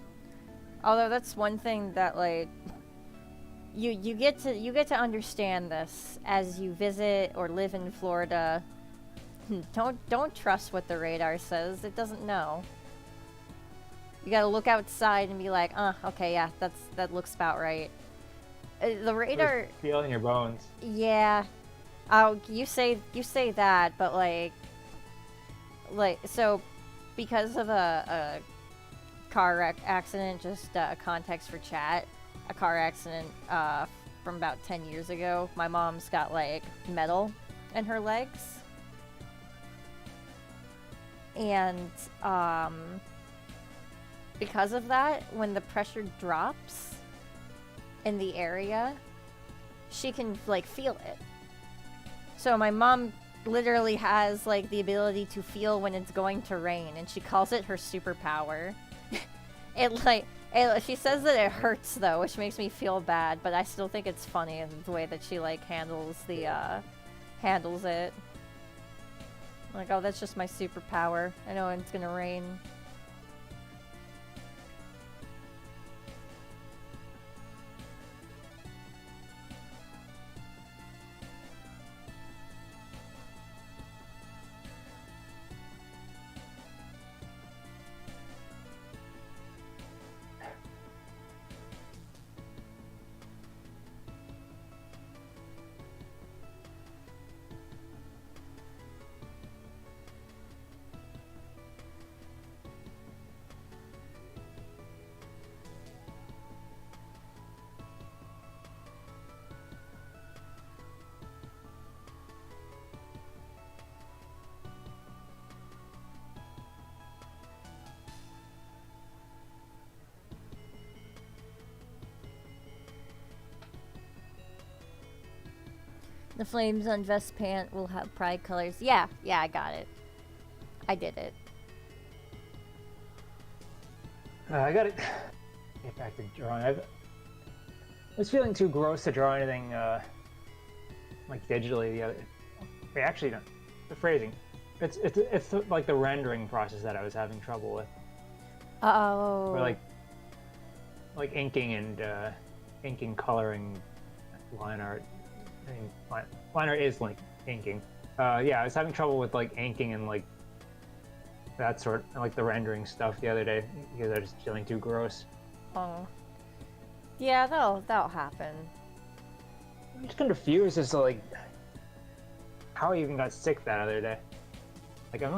Although that's one thing that like you get to understand this as you visit or live in Florida. Don't trust what the radar says. It doesn't know. You gotta look outside and be like, okay, yeah, that looks about right. The radar. Feel in your bones. Yeah. Oh, you say that, but so, because of a car accident, just context for chat, a car accident from about 10 years ago, my mom's got like metal in her legs. And because of that, when the pressure drops in the area, she can like feel it. So my mom literally has like the ability to feel when it's going to rain, and she calls it her superpower. She says that it hurts though, which makes me feel bad, but I still think it's funny the way that she like handles it. Like, oh, that's just my superpower. I know it's gonna rain. The flames on vest pant will have pride colors. Yeah, I got it. I did it. I gotta get back to drawing. I was feeling too gross to draw anything like digitally. The other, wait, actually, no. The phrasing. It's like the rendering process that I was having trouble with. Oh. Or like inking and inking, coloring, line art. I mean, line art is like inking. Yeah, I was having trouble with like inking and like that sort, like the rendering stuff the other day because I was just feeling too gross. Oh. Yeah, that'll happen. I'm just confused as to like how I even got sick that other day. Like I'm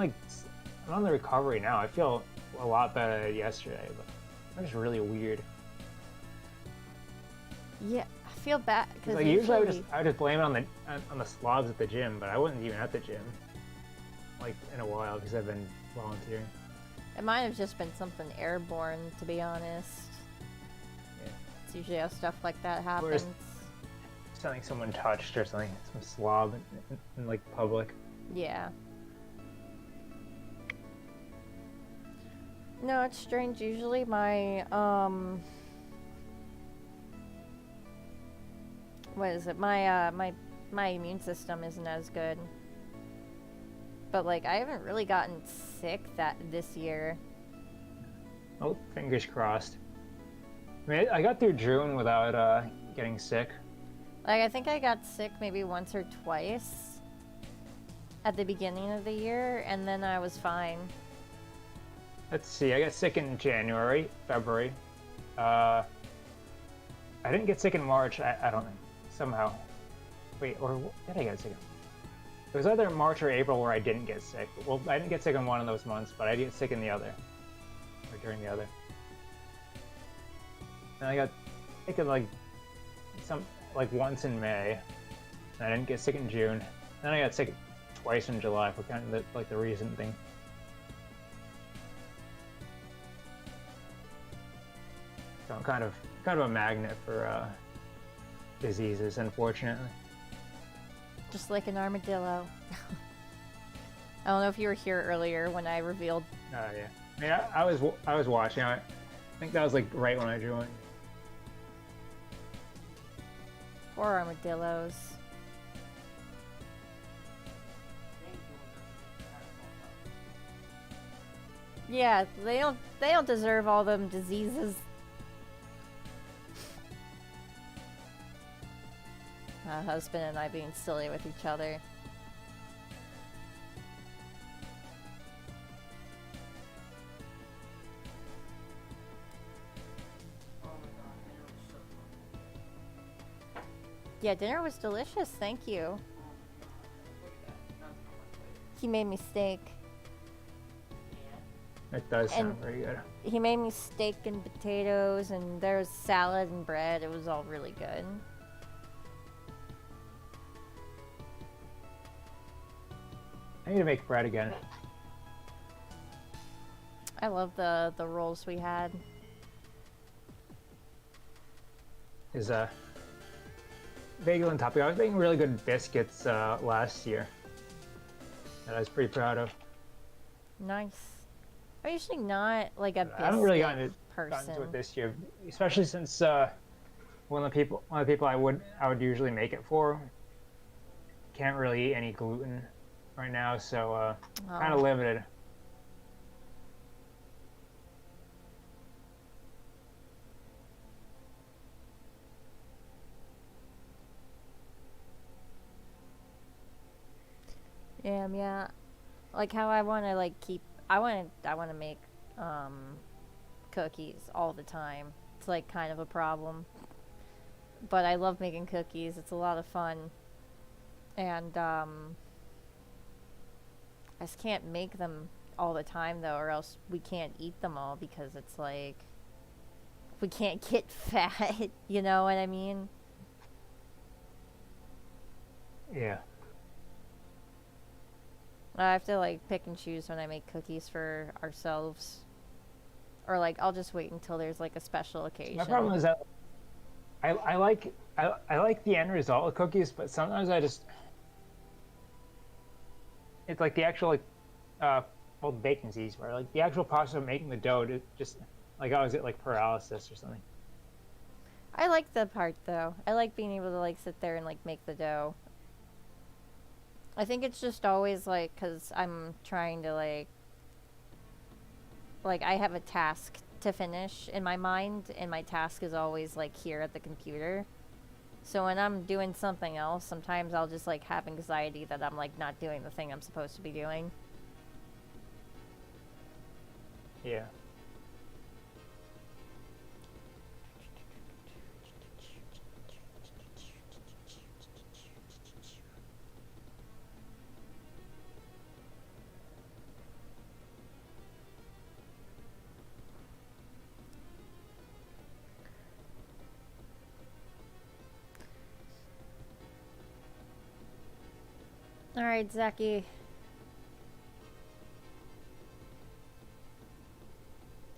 on the recovery now. I feel a lot better than yesterday, but I'm just really weird. Yeah, I feel bad because like usually I would just blame it on the slobs at the gym, but I wasn't even at the gym like in a while because I've been volunteering. It might have just been something airborne, to be honest. Yeah. It's usually how stuff like that happens. Something someone touched or something, some slob in like public. Yeah. No, it's strange. Usually my what is it? My immune system isn't as good. But like I haven't really gotten sick this year. Oh, fingers crossed. I mean, I got through June without getting sick. Like I think I got sick maybe once or twice at the beginning of the year, and then I was fine. Let's see, I got sick in January, February. I didn't get sick in March, I don't think. Somehow. Wait, or did I get sick? It was either March or April where I didn't get sick. Well, I didn't get sick in one of those months, but I did get sick in the other. Or during the other. And I got sick in like once in May. And I didn't get sick in June. Then I got sick twice in July for kind of the recent thing. So I'm kind of a magnet for diseases, unfortunately. Just like an armadillo. I don't know if you were here earlier when I revealed. Oh yeah. I mean, I was watching. I think that was like right when I joined. Poor armadillos. Yeah, they don't deserve all them diseases. My husband and I being silly with each other. Yeah, dinner was delicious. Thank you. He made me steak. It does sound And- very good. He made me steak and potatoes, and there was salad and bread. It was all really good. I need to make bread again. I love the rolls we had. Is bagel and topping. I was making really good biscuits last year that I was pretty proud of. Nice. I'm usually not like a biscuit I haven't really gotten person. to it this year, especially since one of the people I would usually make it for can't really eat any gluten right now, so kind of Oh. limited. Yeah. Like how I want to like keep. I want to make cookies all the time. It's like kind of a problem, but I love making cookies. It's a lot of fun, and I just can't make them all the time though, or else we can't eat them all because it's like we can't get fat. You know what I mean? Yeah. I have to like pick and choose when I make cookies for ourselves. Or like I'll just wait until there's like a special occasion. My problem is that I like the end result of cookies, but sometimes it's like the actual well, baking easy, where like the actual process of making the dough, it just like I was at like paralysis or something. I like the part though. I like being able to like sit there and like make the dough. I think it's just always like because I'm trying to like I have a task to finish in my mind, and my task is always like here at the computer. So when I'm doing something else, sometimes I'll just like have anxiety that I'm like not doing the thing I'm supposed to be doing. Yeah. Alright, Zaki.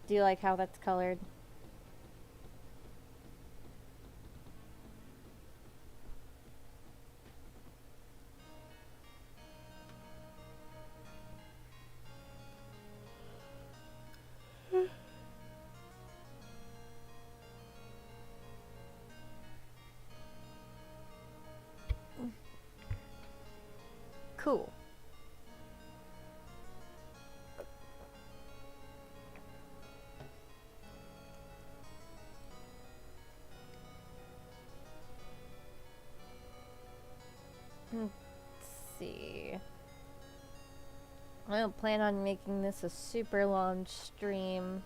Do you like how that's colored? Cool. Let's see. I don't plan on making this a super long stream.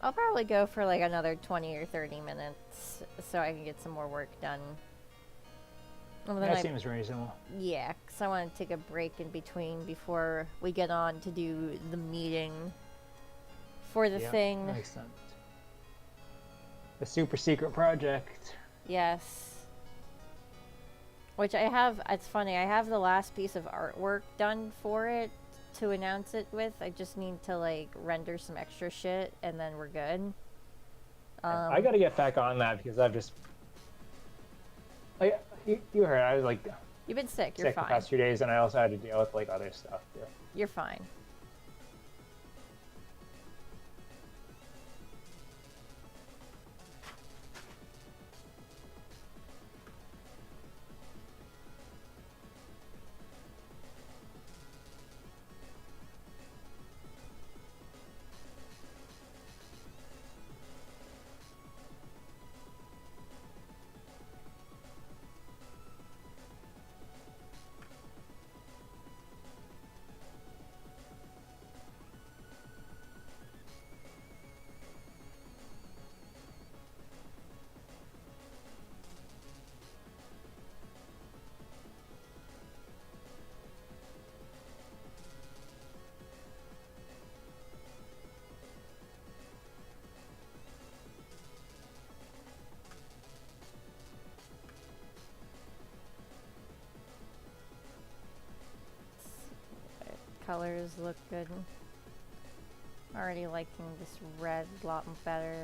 I'll probably go for like another 20 or 30 minutes so I can get some more work done. And then That seems reasonable. Yeah, because I want to take a break in between before we get on to do the meeting for the Yeah, thing. makes sense. The super secret project. Yes. Which I have, it's funny, I have the last piece of artwork done for it to announce it with. I just need to like render some extra shit and then we're good. I gotta get back on that because I've just like you heard I was like You've been sick, you're sick the fine. past few days, and I also had to deal with like other stuff too. You're fine. colors look good. Already liking this red a lot better.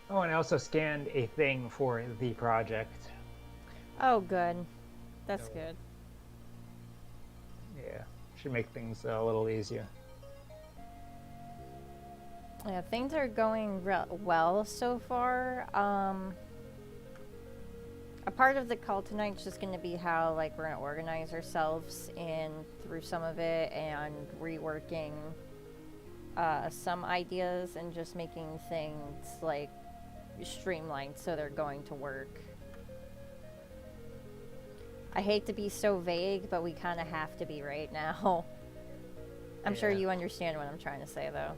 Oh, and I also scanned a thing for the project. Oh, good. That's So- good. Yeah, should make things a little easier. Yeah, things are going well so far. A part of the call tonight is just going to be how like we're going to organize ourselves in through some of it and reworking some ideas and just making things like streamlined so they're going to work. I hate to be so vague, but we kind of have to be right now. I'm sure Yeah. you understand what I'm trying to say, though.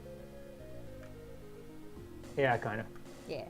Yeah, kind of. Yeah.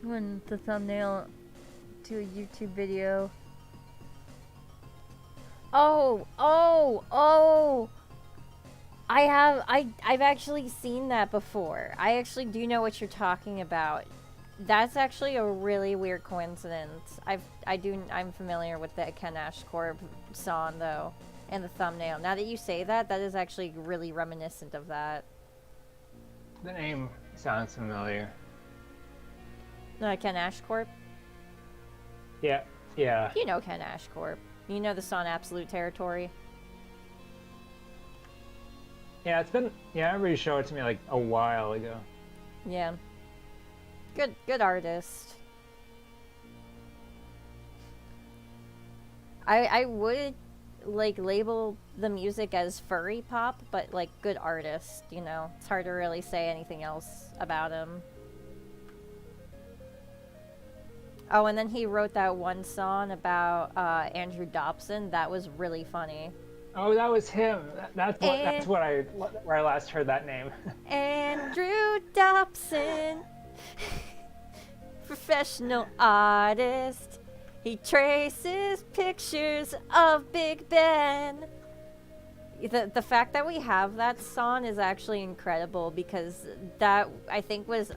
When the thumbnail to a YouTube video. Oh! I've actually seen that before. I actually do know what you're talking about. That's actually a really weird coincidence. I'm familiar with the Ken Ashcorp song though, and the thumbnail. Now that you say that, that is actually really reminiscent of that. The name sounds familiar. Ken Ashcorp? Yeah, yeah. You know Ken Ashcorp. You know the song Absolute Territory? Yeah, it's been. Yeah, I remember you showed it to me like a while ago. Yeah. Good artist. I would like label the music as furry pop, but like good artist, you know. It's hard to really say anything else about him. Oh, and then he wrote that one song about Andrew Dobson. That was really funny. Oh, that was him. That's where I last heard that name. Andrew Dobson, professional artist. He traces pictures of Big Ben. The fact that we have that song is actually incredible because that, I think, was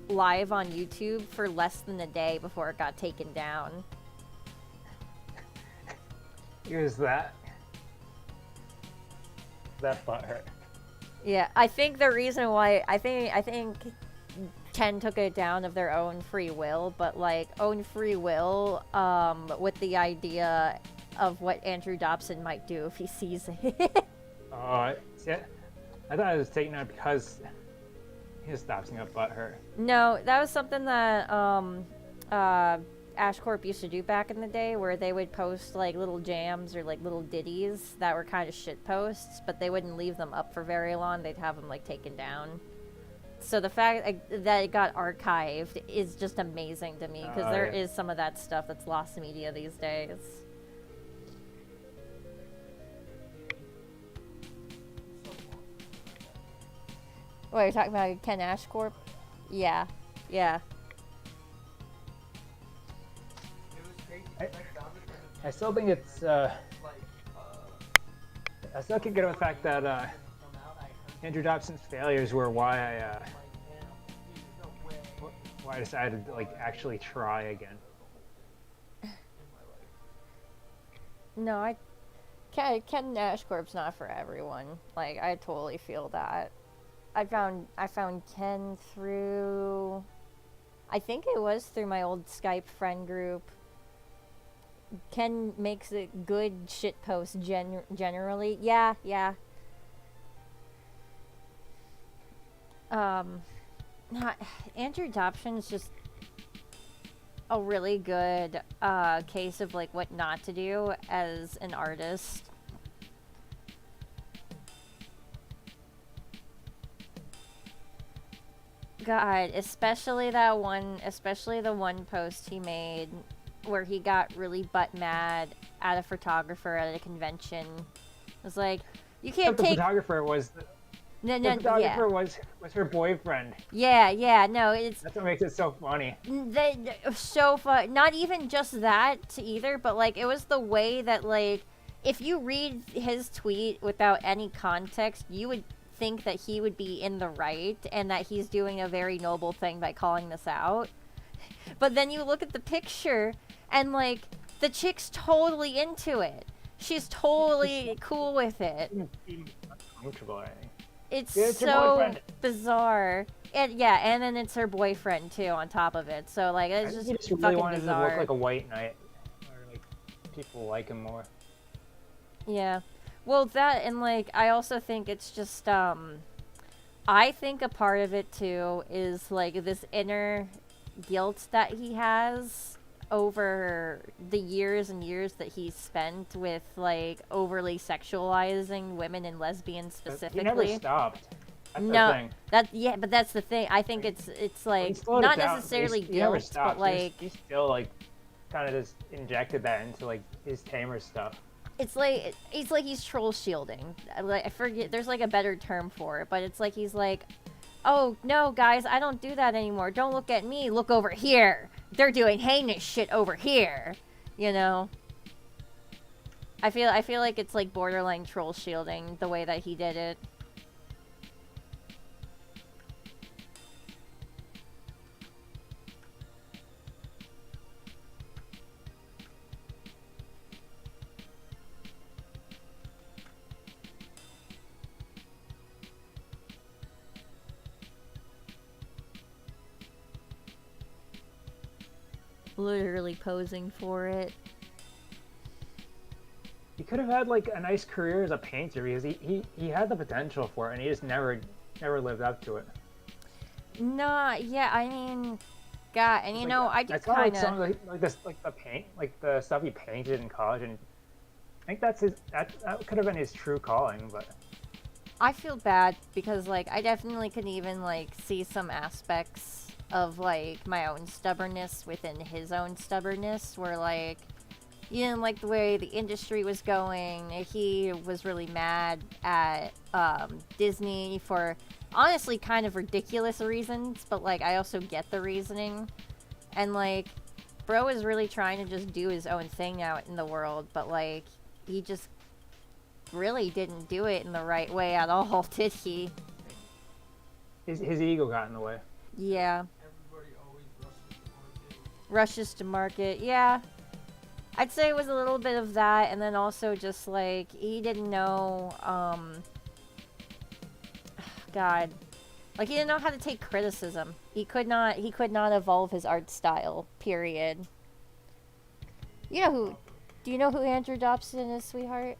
live on YouTube for less than a day before it got taken down. Here's that. That butt hurt. Yeah, I think the reason why I think Ken took it down of their own free will, but like own free will with the idea of what Andrew Dobson might do if he sees it. Oh, yeah. I thought it was taken out because his Dobson got butt hurt. No, that was something that Ashcorp used to do back in the day, where they would post like little jams or like little ditties that were kind of shit posts, but they wouldn't leave them up for very long. They'd have them like taken down. So the fact that it got archived is just amazing to me because there is some of that stuff that's lost to media these days. What, you're talking about Ken Ashcorp? Yeah. Yeah. I still think it's. I still can't get over the fact that Andrew Dobson's failures were why I decided to like actually try again. No, Ken Nash Corp's not for everyone. Like, I totally feel that. I found Ken through, I think it was through my old Skype friend group. Ken makes a good shit post generally. Yeah. Andrew Dobson's just a really good case of like what not to do as an artist. God, especially the one post he made where he got really butt mad at a photographer at a convention. It was like, you can't The take... photographer was... The photographer was her boyfriend. Yeah, no, it's... That's what makes it so funny. So fun. Not even just that either, but like, it was the way that like, if you read his tweet without any context, you would think that he would be in the right and that he's doing a very noble thing by calling this out. But then you look at the picture and like, the chick's totally into it. She's totally cool with it. Uncomfortable, I think. It's Yeah, so bizarre. And yeah, and then it's her boyfriend too on top of it. So like, it's just he just really fucking wanted bizarre. to look like a white knight, or like people like him more. Yeah. Well, that, and like, I also think it's just I think a part of it too is like this inner guilt that he has over the years and years that he's spent with like overly sexualizing women and lesbians specifically. He never stopped. That's No, the thing. but that's the thing. I think it's like slowed not it down, necessarily he never guilt, stopped. but like He still like kind of just injected that into like his tamer stuff. it's like he's troll shielding. Like, I forget, there's like a better term for it, but it's like he's like, oh no guys, I don't do that anymore. Don't look at me. Look over here. They're doing heinous shit over here. You know. I feel like it's like borderline troll shielding the way that he did it. Literally posing for it. He could have had like a nice career as a painter because he had the potential for it and he just never lived up to it. Nah, yeah, I mean, God, and you know, I just kind like of some of the stuff he painted in college, and I think that could have been his true calling, but I feel bad because like I definitely could even like see some aspects of like my own stubbornness within his own stubbornness, where like, you didn't like the way the industry was going. He was really mad at Disney for honestly kind of ridiculous reasons, but like I also get the reasoning. And like, bro is really trying to just do his own thing out in the world, but like he just really didn't do it in the right way at all, did he? his ego got in the way. Yeah. Rushes to market, yeah. I'd say it was a little bit of that, and then also just like he didn't know, God, like he didn't know how to take criticism. He could not evolve his art style. Period. You know who? Do you know who Andrew Dobson is, sweetheart?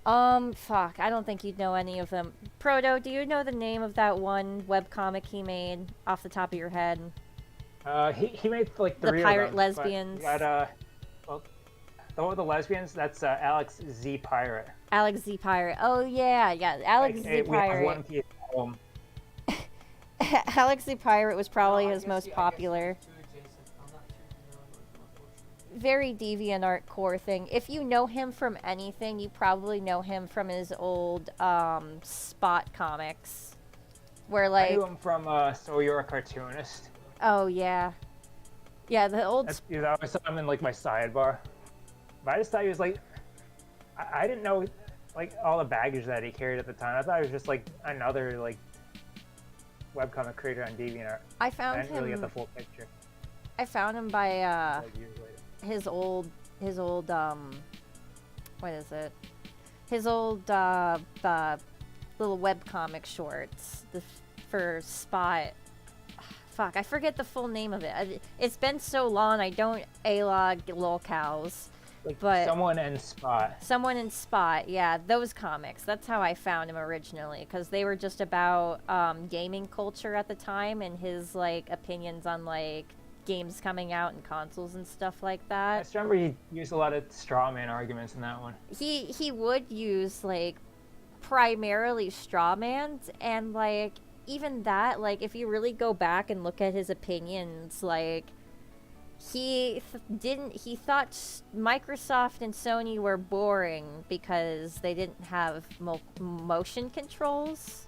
Fuck, I don't think you'd know any of them. Proto, do you know the name of that one webcomic he made off the top of your head? He made like The three pirate of them, lesbians. Well, the lesbians, that's Alex Z Pirate. Alex Z Pirate. Oh yeah, Alex Z We have Pirate. one piece album. Alex Z Pirate was probably his most popular. Very DeviantArt core thing. If you know him from anything, you probably know him from his old Spot comics, where like. I knew him from So You're a Cartoonist. Oh yeah. Yeah, the old. I always saw him in like my sidebar. But I just thought he was like, I didn't know like all the baggage that he carried at the time. I thought he was just like another like webcomic creator on DeviantArt. I found I didn't him. really get the full picture. I found him by Like years later. his old what is it? His old little webcomic shorts for Spot. Fuck, I forget the full name of it. It's been so long, I don't A-log lolcows. Like But someone in Spot. Someone in Spot, yeah, those comics. That's how I found him originally, because they were just about gaming culture at the time and his like opinions on like games coming out and consoles and stuff like I that. just remember he used a lot of straw man arguments in that one. He would use like primarily straw mans, and like even that, like if you really go back and look at his opinions, like he thought Microsoft and Sony were boring because they didn't have motion controls.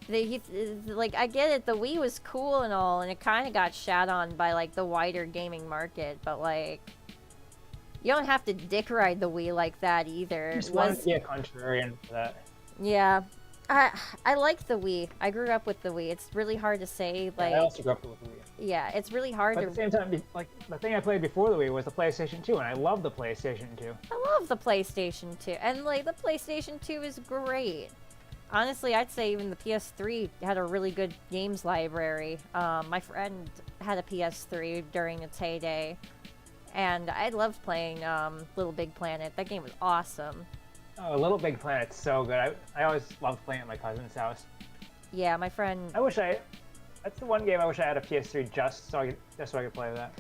Like, I get it, the Wii was cool and all, and it kind of got shat on by like the wider gaming market, but like you don't have to dick ride the Wii like that either. Just wanted to be a contrarian for that. Yeah. I like the Wii. I grew up with the Wii. It's really hard to say, like... Yeah, I also grew up with the Wii. Yeah, it's really hard But to... at the same time, like, the thing I played before the Wii was the PlayStation 2, and I love the PlayStation 2. I love the PlayStation 2. And, like, the PlayStation 2 is great. Honestly, I'd say even the PS3 had a really good games library. My friend had a PS3 during its heyday. And I loved playing Little Big Planet. That game was awesome. Oh, Little Big Planet's so good. I always loved playing at my cousin's house. Yeah, my friend... That's the one game I wish I had a PS3 just so I could play that.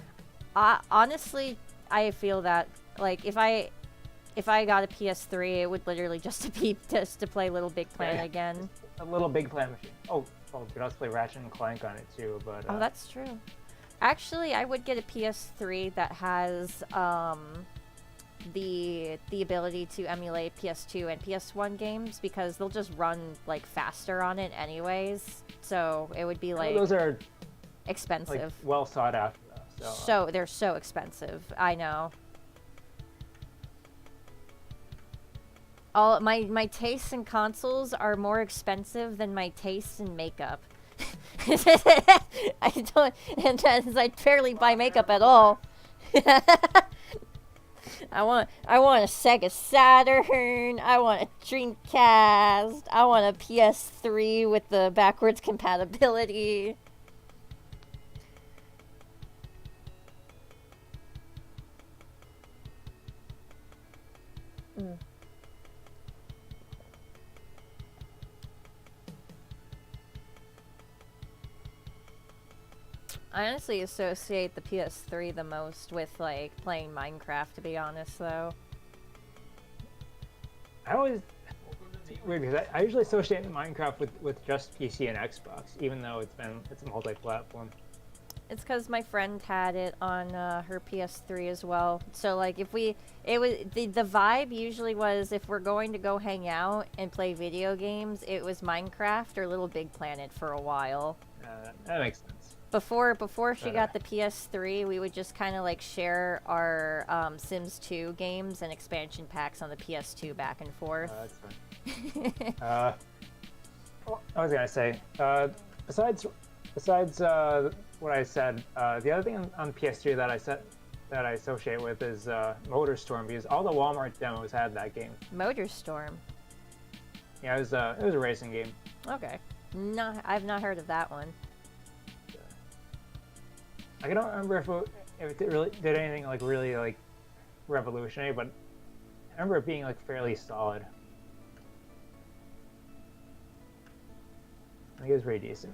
Honestly, I feel that, like, if I got a PS3, it would literally just to play Little Big Planet again. A Little Big Planet machine. Oh, you could also play Ratchet and Clank on it too, but... Oh, that's true. Actually, I would get a PS3 that has, the ability to emulate PS2 and PS1 games, because they'll just run like faster on it anyways. So it would be like those are expensive. like, well sought after though. So they're so expensive. I know. All my tastes in consoles are more expensive than my tastes in makeup. I don't, and I barely buy makeup at all. I want a Sega Saturn. I want a Dreamcast. I want a PS3 with the backwards compatibility. I honestly associate the PS3 the most with, like, playing Minecraft, to be honest, though. It's weird because I usually associate Minecraft with just PC and Xbox, even though it's multi-platform. It's because my friend had it on her PS3 as well. So, like, the vibe usually was, if we're going to go hang out and play video games, it was Minecraft or Little Big Planet for a while. That makes sense. Before she got the PS3, we would just kind of like share our Sims 2 games and expansion packs on the PS2 back and forth. That's fine. Well, I was gonna say, besides what I said, the other thing on PS2 that I associate with is MotorStorm, because all the Walmart demos had that game. MotorStorm. Yeah, it was a racing game. Okay. No, I've not heard of that one. I don't remember if it really did anything like really like revolutionary, but I remember it being like fairly solid. I think it was pretty decent.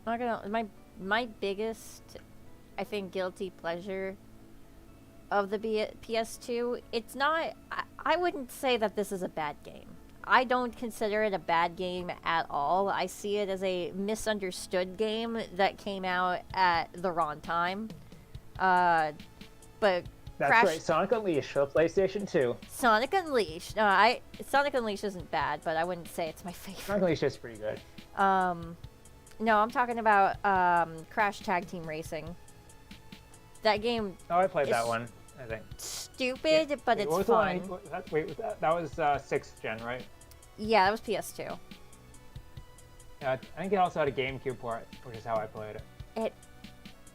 Not gonna, my biggest, I think, guilty pleasure of the PS2, it's not, I wouldn't say that this is a bad game. I don't consider it a bad game at all. I see it as a misunderstood game that came out at the wrong time. But That's Crash right, Sonic Unleashed for the PlayStation 2. Sonic Unleashed. Sonic Unleashed isn't bad, but I wouldn't say it's my favorite. Sonic Unleashed is pretty good. No, I'm talking about Crash Tag Team Racing. That game. Oh, I played that is one, I think. Stupid, but Wait, it's what was the fun. one- Wait, that was 6th gen, right? Yeah, that was PS2. Yeah, I think it also had a GameCube port, which is how I played it.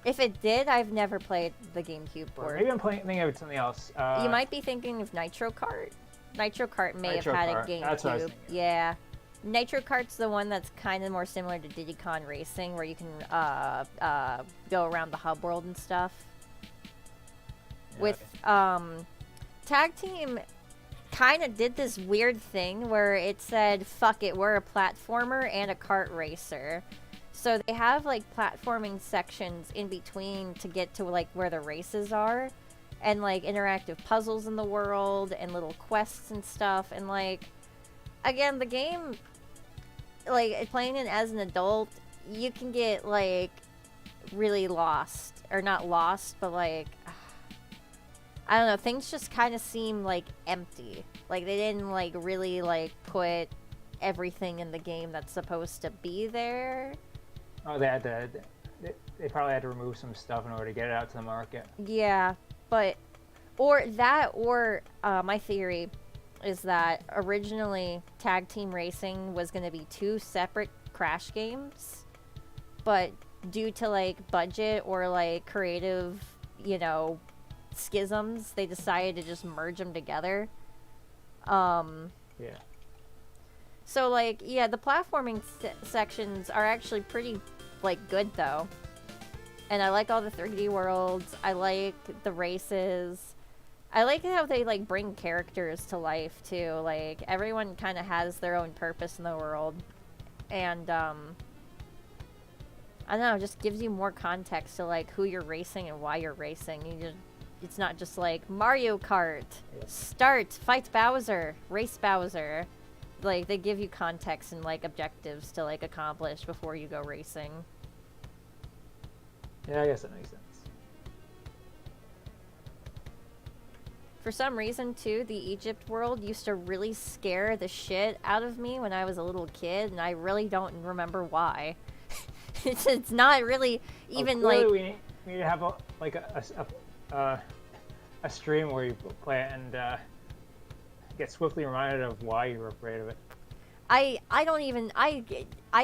If it did, I've never played the GameCube Or port. maybe I'm thinking of something else. You might be thinking of Nitro Kart. Nitro Kart may Nitro have had Kart, a GameCube. that's what I was thinking. Yeah. Nitro Kart's the one that's kind of more similar to Diddy Kong Racing, where you can go around the hub world and stuff. Yeah, With okay. Tag Team kind of did this weird thing where it said, fuck it, we're a platformer and a kart racer. So they have like platforming sections in between to get to like where the races are, and like interactive puzzles in the world and little quests and stuff. And like, again, the game, like playing it as an adult, you can get like really lost, or not lost, but like, I don't know, things just kind of seem like empty. Like they didn't like really like put everything in the game that's supposed to be there. Oh, they had to. They probably had to remove some stuff in order to get it out to the market. Yeah, but my theory is that originally Tag Team Racing was going to be 2 separate Crash games, but due to like budget or like creative, schisms, they decided to just merge them together. Yeah. So like, yeah, the platforming sections are actually pretty like good though. And I like all the 3D worlds. I like the races. I like how they like bring characters to life too. Like everyone kind of has their own purpose in the world. And I don't know, it just gives you more context to like who you're racing and why you're racing. It's not just like Mario Kart, start, fight Bowser, race Bowser. Like they give you context and like objectives to like accomplish before you go racing. Yeah, I guess that makes sense. For some reason too, the Egypt world used to really scare the shit out of me when I was a little kid, and I really don't remember why. It's not really even like we need to have a stream where you play it and get swiftly reminded of why you were afraid of it. I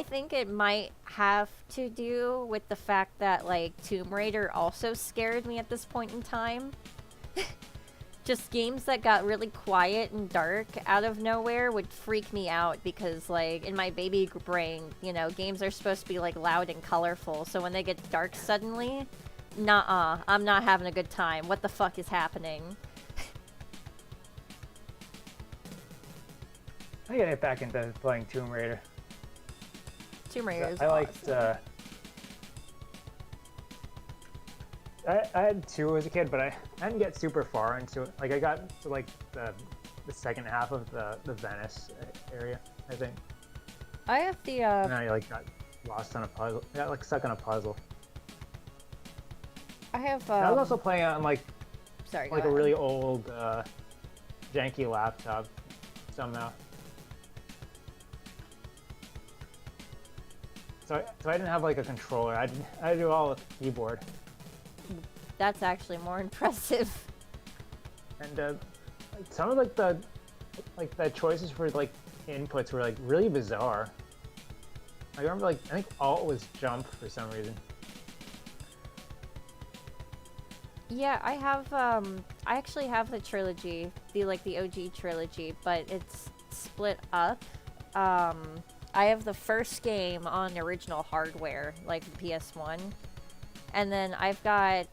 think it might have to do with the fact that like Tomb Raider also scared me at this point in time. Just games that got really quiet and dark out of nowhere would freak me out because like in my baby brain, games are supposed to be like loud and colorful. So when they get dark suddenly, nuh-uh, I'm not having a good time. What the fuck is happening? I gotta get back into playing Tomb Raider. Tomb Raider is I liked. awesome. I had 2 as a kid, but I didn't get super far into it. Like I got to like the second half of the Venice area, I think. I have the And I like got lost on a puzzle. I got like stuck on a puzzle. I have I was also playing on like sorry, go a ahead. really old janky laptop somehow. So I didn't have like a controller. I had to do all with the keyboard. That's actually more impressive. And some of like the choices for like inputs were like really bizarre. I remember like I think alt was jump for some reason. Yeah, I have I actually have the trilogy, the OG trilogy, but it's split up. I have the first game on the original hardware, like the PS1. And then I've got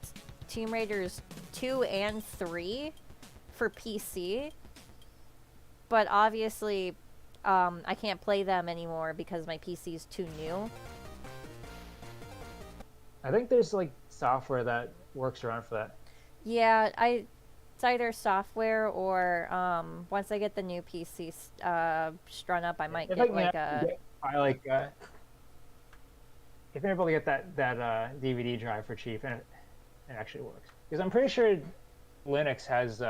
Tomb Raiders 2 and 3 for PC. But obviously, I can't play them anymore because my PC is too new. I think there's like software that works around for that. Yeah, it's either software or once I get the new PC strung up, I might If get I like can a... if you're able to get that DVD drive for cheap and it actually works, because I'm pretty sure Linux has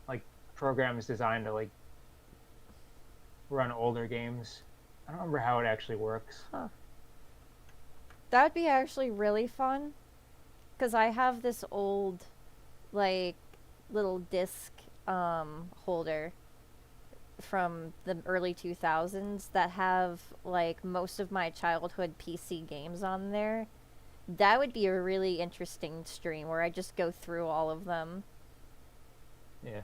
like programs designed to like run older games. I don't remember how it actually works. Huh. That would be actually really fun. Because I have this old, like, little disc holder from the early 2000s that have, like, most of my childhood PC games on there. That would be a really interesting stream where I just go through all of them. Yeah.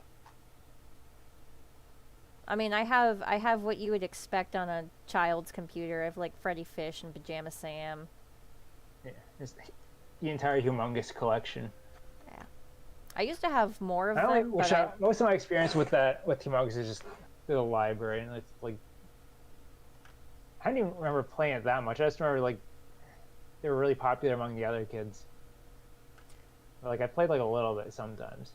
I mean, I have what you would expect on a child's computer. I have like Freddy Fish and Pajama Sam. Yeah. It's the entire humongous collection. Yeah. I used to have more of I them. only, which most of my experience with humongous is just through the library, and it's like I don't even remember playing it that much. I just remember like they were really popular among the other kids. Like I played like a little bit sometimes.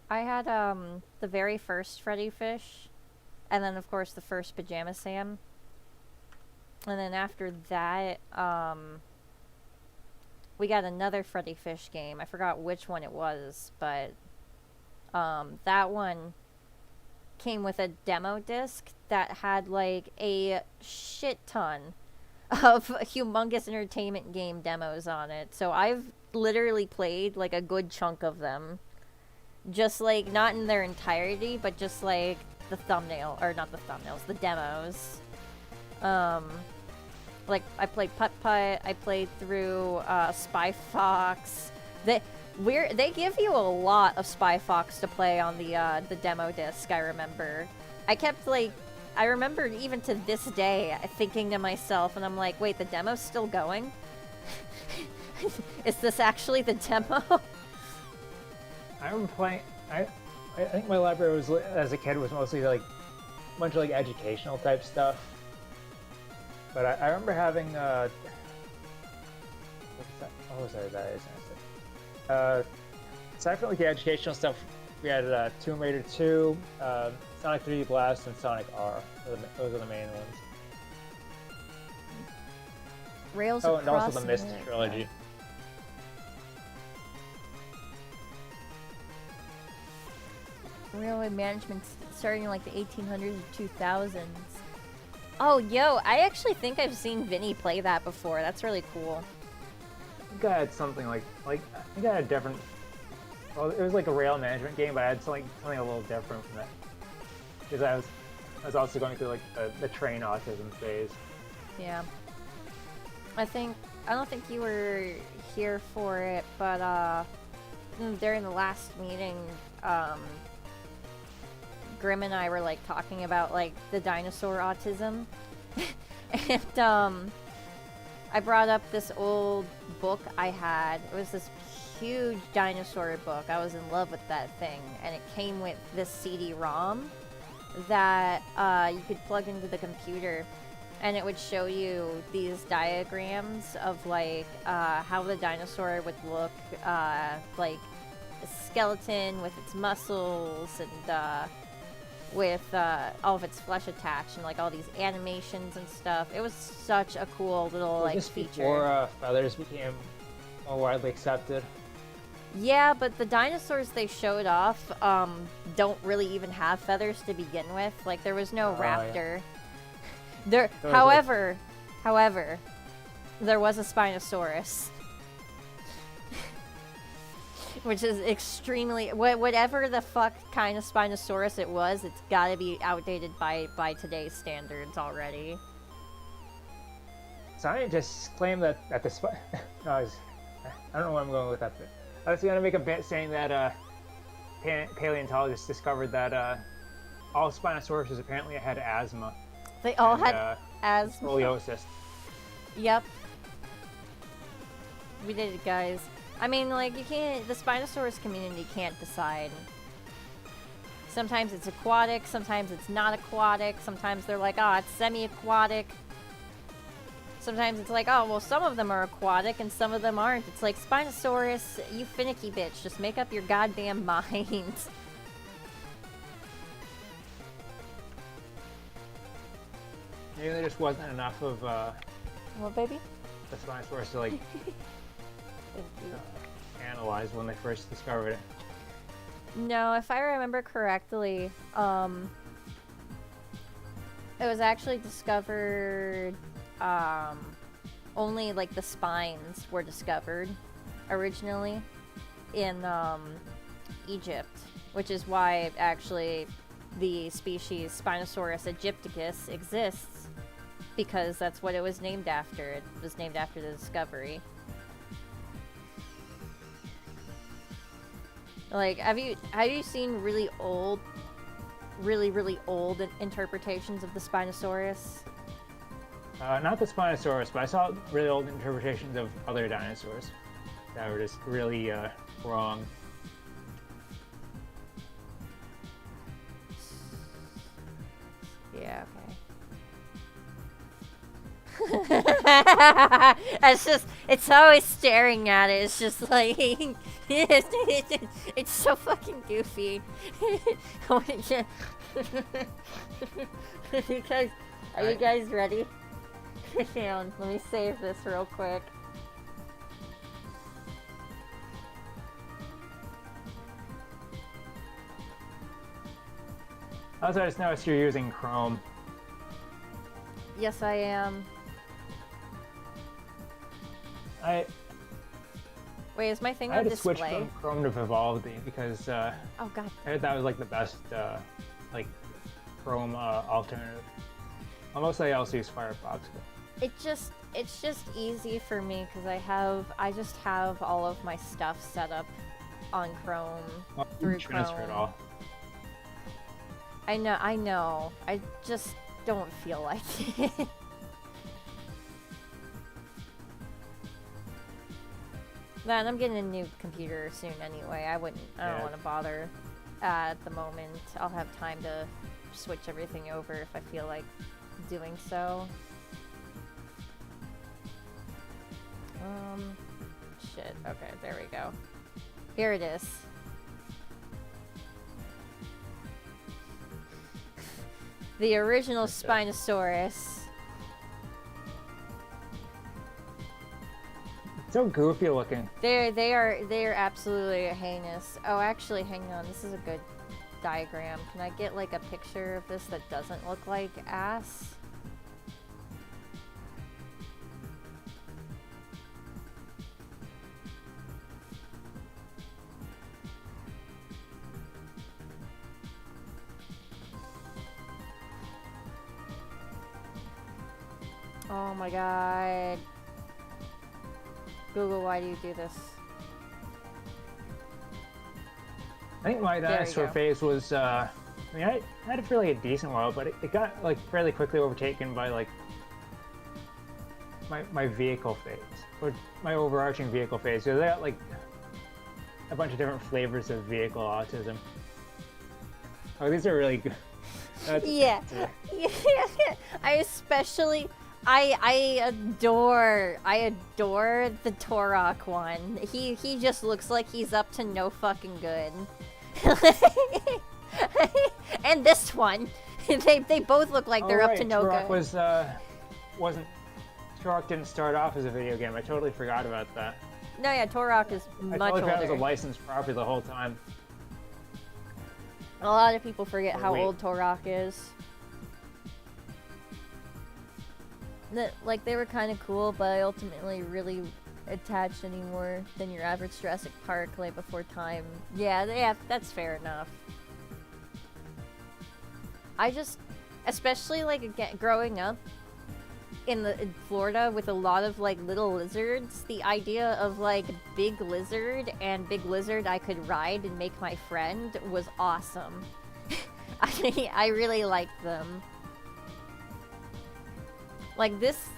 I had the very first Freddy Fish, and then of course the first Pajama Sam. And then after that, we got another Freddy Fish game. I forgot which one it was, but that one came with a demo disc that had like a shit ton of humongous entertainment game demos on it. So I've literally played like a good chunk of them. Just like, not in their entirety, but just like the thumbnail, or not the thumbnails, the demos. Like, I played Putt Putt, I played through Spy Fox. They give you a lot of Spy Fox to play on the demo disc, I remember. I kept like, I remember even to this day thinking to myself, and I'm like, wait, the demo's still going? Is this actually the demo? I remember playing. I think my library was as a kid was mostly like a bunch of like educational type stuff. But I remember having what was that? Aside from like the educational stuff, we had Tomb Raider 2, Sonic 3D Blast, and Sonic R. Those are the main ones. Rails and Across also the Myst America. trilogy. Railway management starting in like the 1800s or 2000s. Oh, yo, I actually think I've seen Vinny play that before. That's really cool. I think I had something like I think I had a different. Well, it was like a rail management game, but I had something a little different from that. Because I was also going through like the train autism phase. Yeah. I don't think you were here for it, but during the last meeting, Grim and I were like talking about like the dinosaur autism. And I brought up this old book I had. It was this huge dinosaur book. I was in love with that thing, and it came with this CD-ROM that you could plug into the computer, and it would show you these diagrams of like how the dinosaur would look, like a skeleton with its muscles and with all of its flesh attached, and like all these animations and stuff. It was such a cool little like just feature. Before feathers became more widely accepted. Yeah, but the dinosaurs they showed off don't really even have feathers to begin with. Like there was no raptor. Yeah. However, there was a Spinosaurus. Which is extremely... Whatever the fuck kind of Spinosaurus it was, it's gotta be outdated by today's standards already. Scientists claim that the no, I don't know where I'm going with that bit. I was going to make a bit saying that paleontologists discovered that all Spinosauruses apparently had asthma. They all had asthma. Scoliosis. Yep. We did it, guys. I mean, like, you can't... The Spinosaurus community can't decide. Sometimes it's aquatic, sometimes it's not aquatic, sometimes they're like, oh, it's semi-aquatic. Sometimes it's like, oh, well, some of them are aquatic and some of them aren't. It's like, Spinosaurus, you finicky bitch, just make up your goddamn mind. Maybe there just wasn't enough of What, baby? the Spinosaurus to like analyzed when they first discovered it. No, if I remember correctly, it was actually discovered, only like the spines were discovered originally in Egypt, which is why actually the species Spinosaurus aegypticus exists, because that's what it was named after. It was named after the discovery. Like, have you seen really old interpretations of the Spinosaurus? Not the Spinosaurus, but I saw really old interpretations of other dinosaurs that were just really wrong. Yeah, okay. It's just, it's always staring at it. It's just like, it's so fucking goofy. Are you guys ready? Hang on, let me save this real quick. Also, I just noticed you're using Chrome. Yes, I am. Wait, is my thing I on had to switch display? from Chrome to Vivaldi because Oh god. I heard that was like the best like Chrome alternative. Well, mostly I also use Firefox. But... It's just easy for me because I just have all of my stuff set up on Chrome well, through transfer Chrome. it all. I know. I just don't feel like it. Man, I'm getting a new computer soon anyway. I don't want to bother at the moment. I'll have time to switch everything over if I feel like doing so. Shit. Okay, there we go. Here it is. The original Spinosaurus. So goofy looking. They are absolutely heinous. Oh, actually, hang on. This is a good diagram. Can I get like a picture of this that doesn't look like ass? Oh my god. Google, why do you do this? I think my dinosaur phase was, I mean, I had it for like a decent while, but it got like fairly quickly overtaken by like my vehicle phase, or my overarching vehicle phase. So they got like a bunch of different flavors of vehicle autism. Oh, these are really good. Yeah. I adore the Torok one. He just looks like he's up to no fucking good. And this one, they both look like they're up to no Turok good. Turok didn't start off as a video game. I totally forgot about that. No, yeah, Torok is I much totally forgot it was a older. licensed property the whole time. A lot of people forget how Wait. old Torok is. Like, they were kind of cool, but I ultimately really attached anymore than your average Jurassic Park, like, before time. Yeah, that's fair enough. I just, especially, like, again, growing up in Florida with a lot of, like, little lizards, the idea of, like, big lizard and big lizard I could ride and make my friend was awesome. I really liked them. Like this,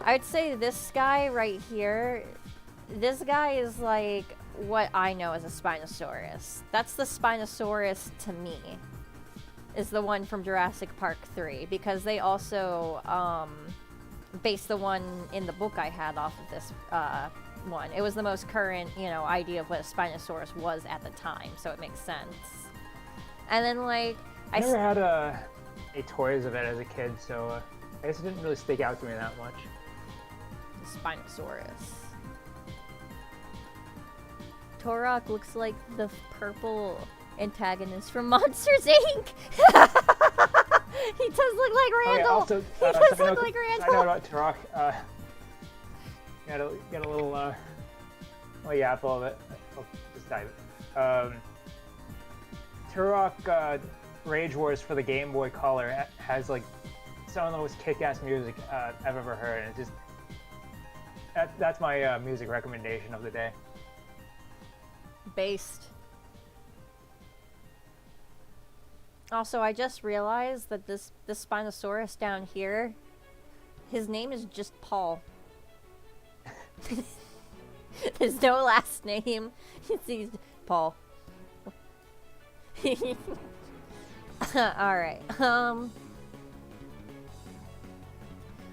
I would say this guy right here, this guy is like what I know as a Spinosaurus. That's the Spinosaurus to me, is the one from Jurassic Park 3, because they also based the one in the book I had off of this one. It was the most current, idea of what a Spinosaurus was at the time, so it makes sense. And then like, I never had any toys of it as a kid, so I guess it didn't really stick out to me that much. Spinosaurus. Turok looks like the purple antagonist from Monsters Inc. He does look like Randall. Also, he does look like I know Randall. about Turok. Got a little yap a little bit. I'll just dive it. Turok Rage Wars for the Game Boy Color has like some of the most kick-ass music I've ever heard, and it's just that's my music recommendation of the day. Based. Also, I just realized that this Spinosaurus down here, his name is just Paul. There's no last name. He's Paul. Alright,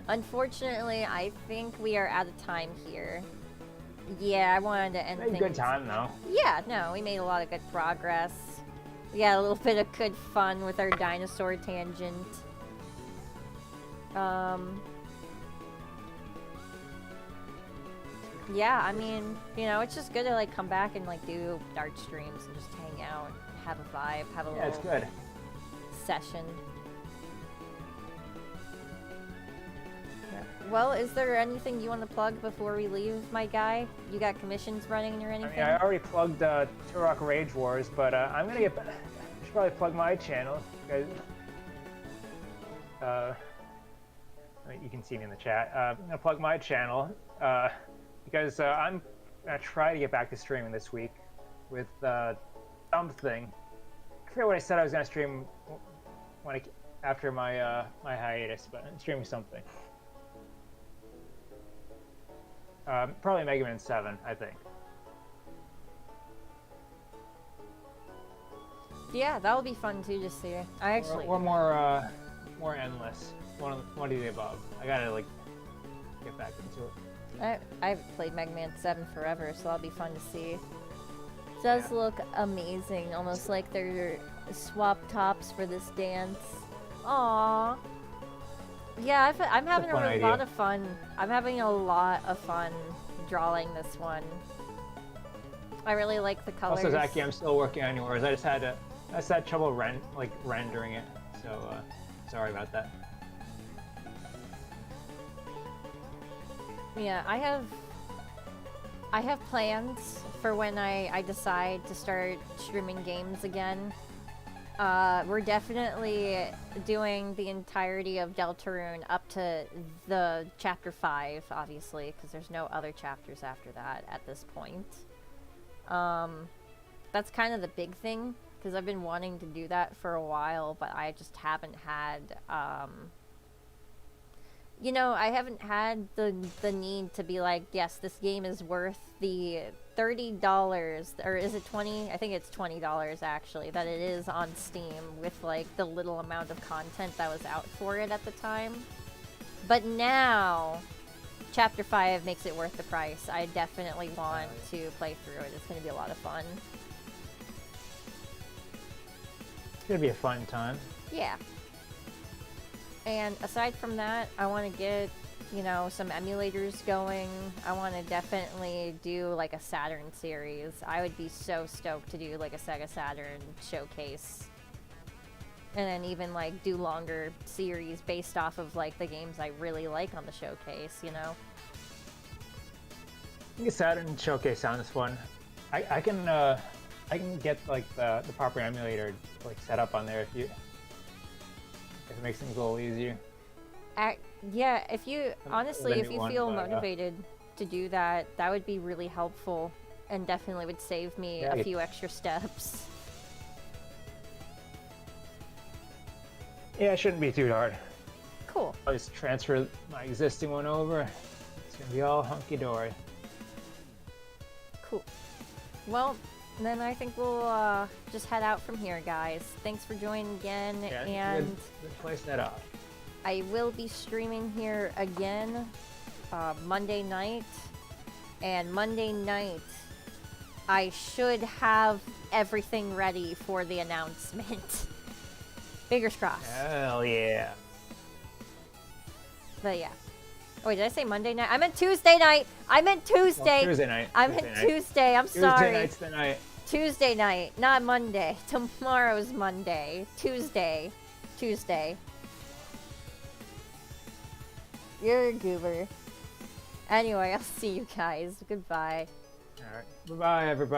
unfortunately, I think we are out of time here. Yeah, I wanted to end Had a things. good time though. Yeah, no, we made a lot of good progress. We got a little bit of good fun with our dinosaur tangent. Yeah, I mean, you know, it's just good to like come back and like do Dart streams and just hang out, have a vibe, have a Yeah, it's little good. session. Yeah. Well, is there anything you want to plug before we leave, my guy? You got commissions running or I anything? mean, I already plugged Turok Rage Wars, but I'm gonna get. I should probably plug my channel. You guys, I mean, you can see me in the chat. I'm gonna plug my channel because I'm gonna try to get back to streaming this week with something. I forget what I said I was gonna stream when after my my hiatus, but I'm streaming something. Probably Mega Man 7, I think. Yeah, that would be fun too to see. I actually. Or more endless. One of the above. I gotta like get back into it. I haven't played Mega Man 7 forever, so that'll be fun to see. It does look amazing, almost like they're swap tops for this dance. Aww. Yeah, I'm having a fun lot idea. of fun. I'm having a lot of fun drawing this one. I really like the colors. Also, Zaki, I'm still working on yours. I just had trouble rendering it, so sorry about that. Yeah, I have plans for when I decide to start streaming games again. We're definitely doing the entirety of Deltarune up to the chapter 5, obviously, because there's no other chapters after that at this point. That's kind of the big thing, because I've been wanting to do that for a while, but I just haven't had, you know, I haven't had the need to be like, yes, this game is worth the $30, or is it 20? I think it's $20 actually, that it is on Steam with like the little amount of content that was out for it at the time. But now, Chapter 5 makes it worth the price. I definitely want to play through it. It's going to be a lot of fun. It's gonna be a fun time. Yeah. And aside from that, I want to get, you know, some emulators going. I want to definitely do like a Saturn series. I would be so stoked to do like a Sega Saturn showcase. And then even like do longer series based off of like the games I really like on the showcase, you know? I think a Saturn showcase sounds fun. I can get like the proper emulator like set up on there if it makes things a little easier. Yeah, if you, honestly, the if new you one, feel but, motivated to do that, that would be really helpful and definitely would save me Yeah, a few extra steps. Yeah, it shouldn't be too hard. Cool. I'll just transfer my existing one over. It's gonna be all hunky-dory. Cool. Well, then I think we'll just head out from here, guys. Thanks for joining again, Yeah, and good place that up. I will be streaming here again Monday night. And Monday night, I should have everything ready for the announcement. Fingers crossed. Hell yeah. But yeah. wait, did I say Monday night? I meant Tuesday night. I meant Tuesday. Well, Tuesday night. I meant Tuesday. I'm sorry. Tuesday night's the night. Tuesday night, not Monday. Tomorrow's Monday. Tuesday. Tuesday. You're a goober. Anyway, I'll see you guys. Goodbye. All right. Bye-bye, everybody.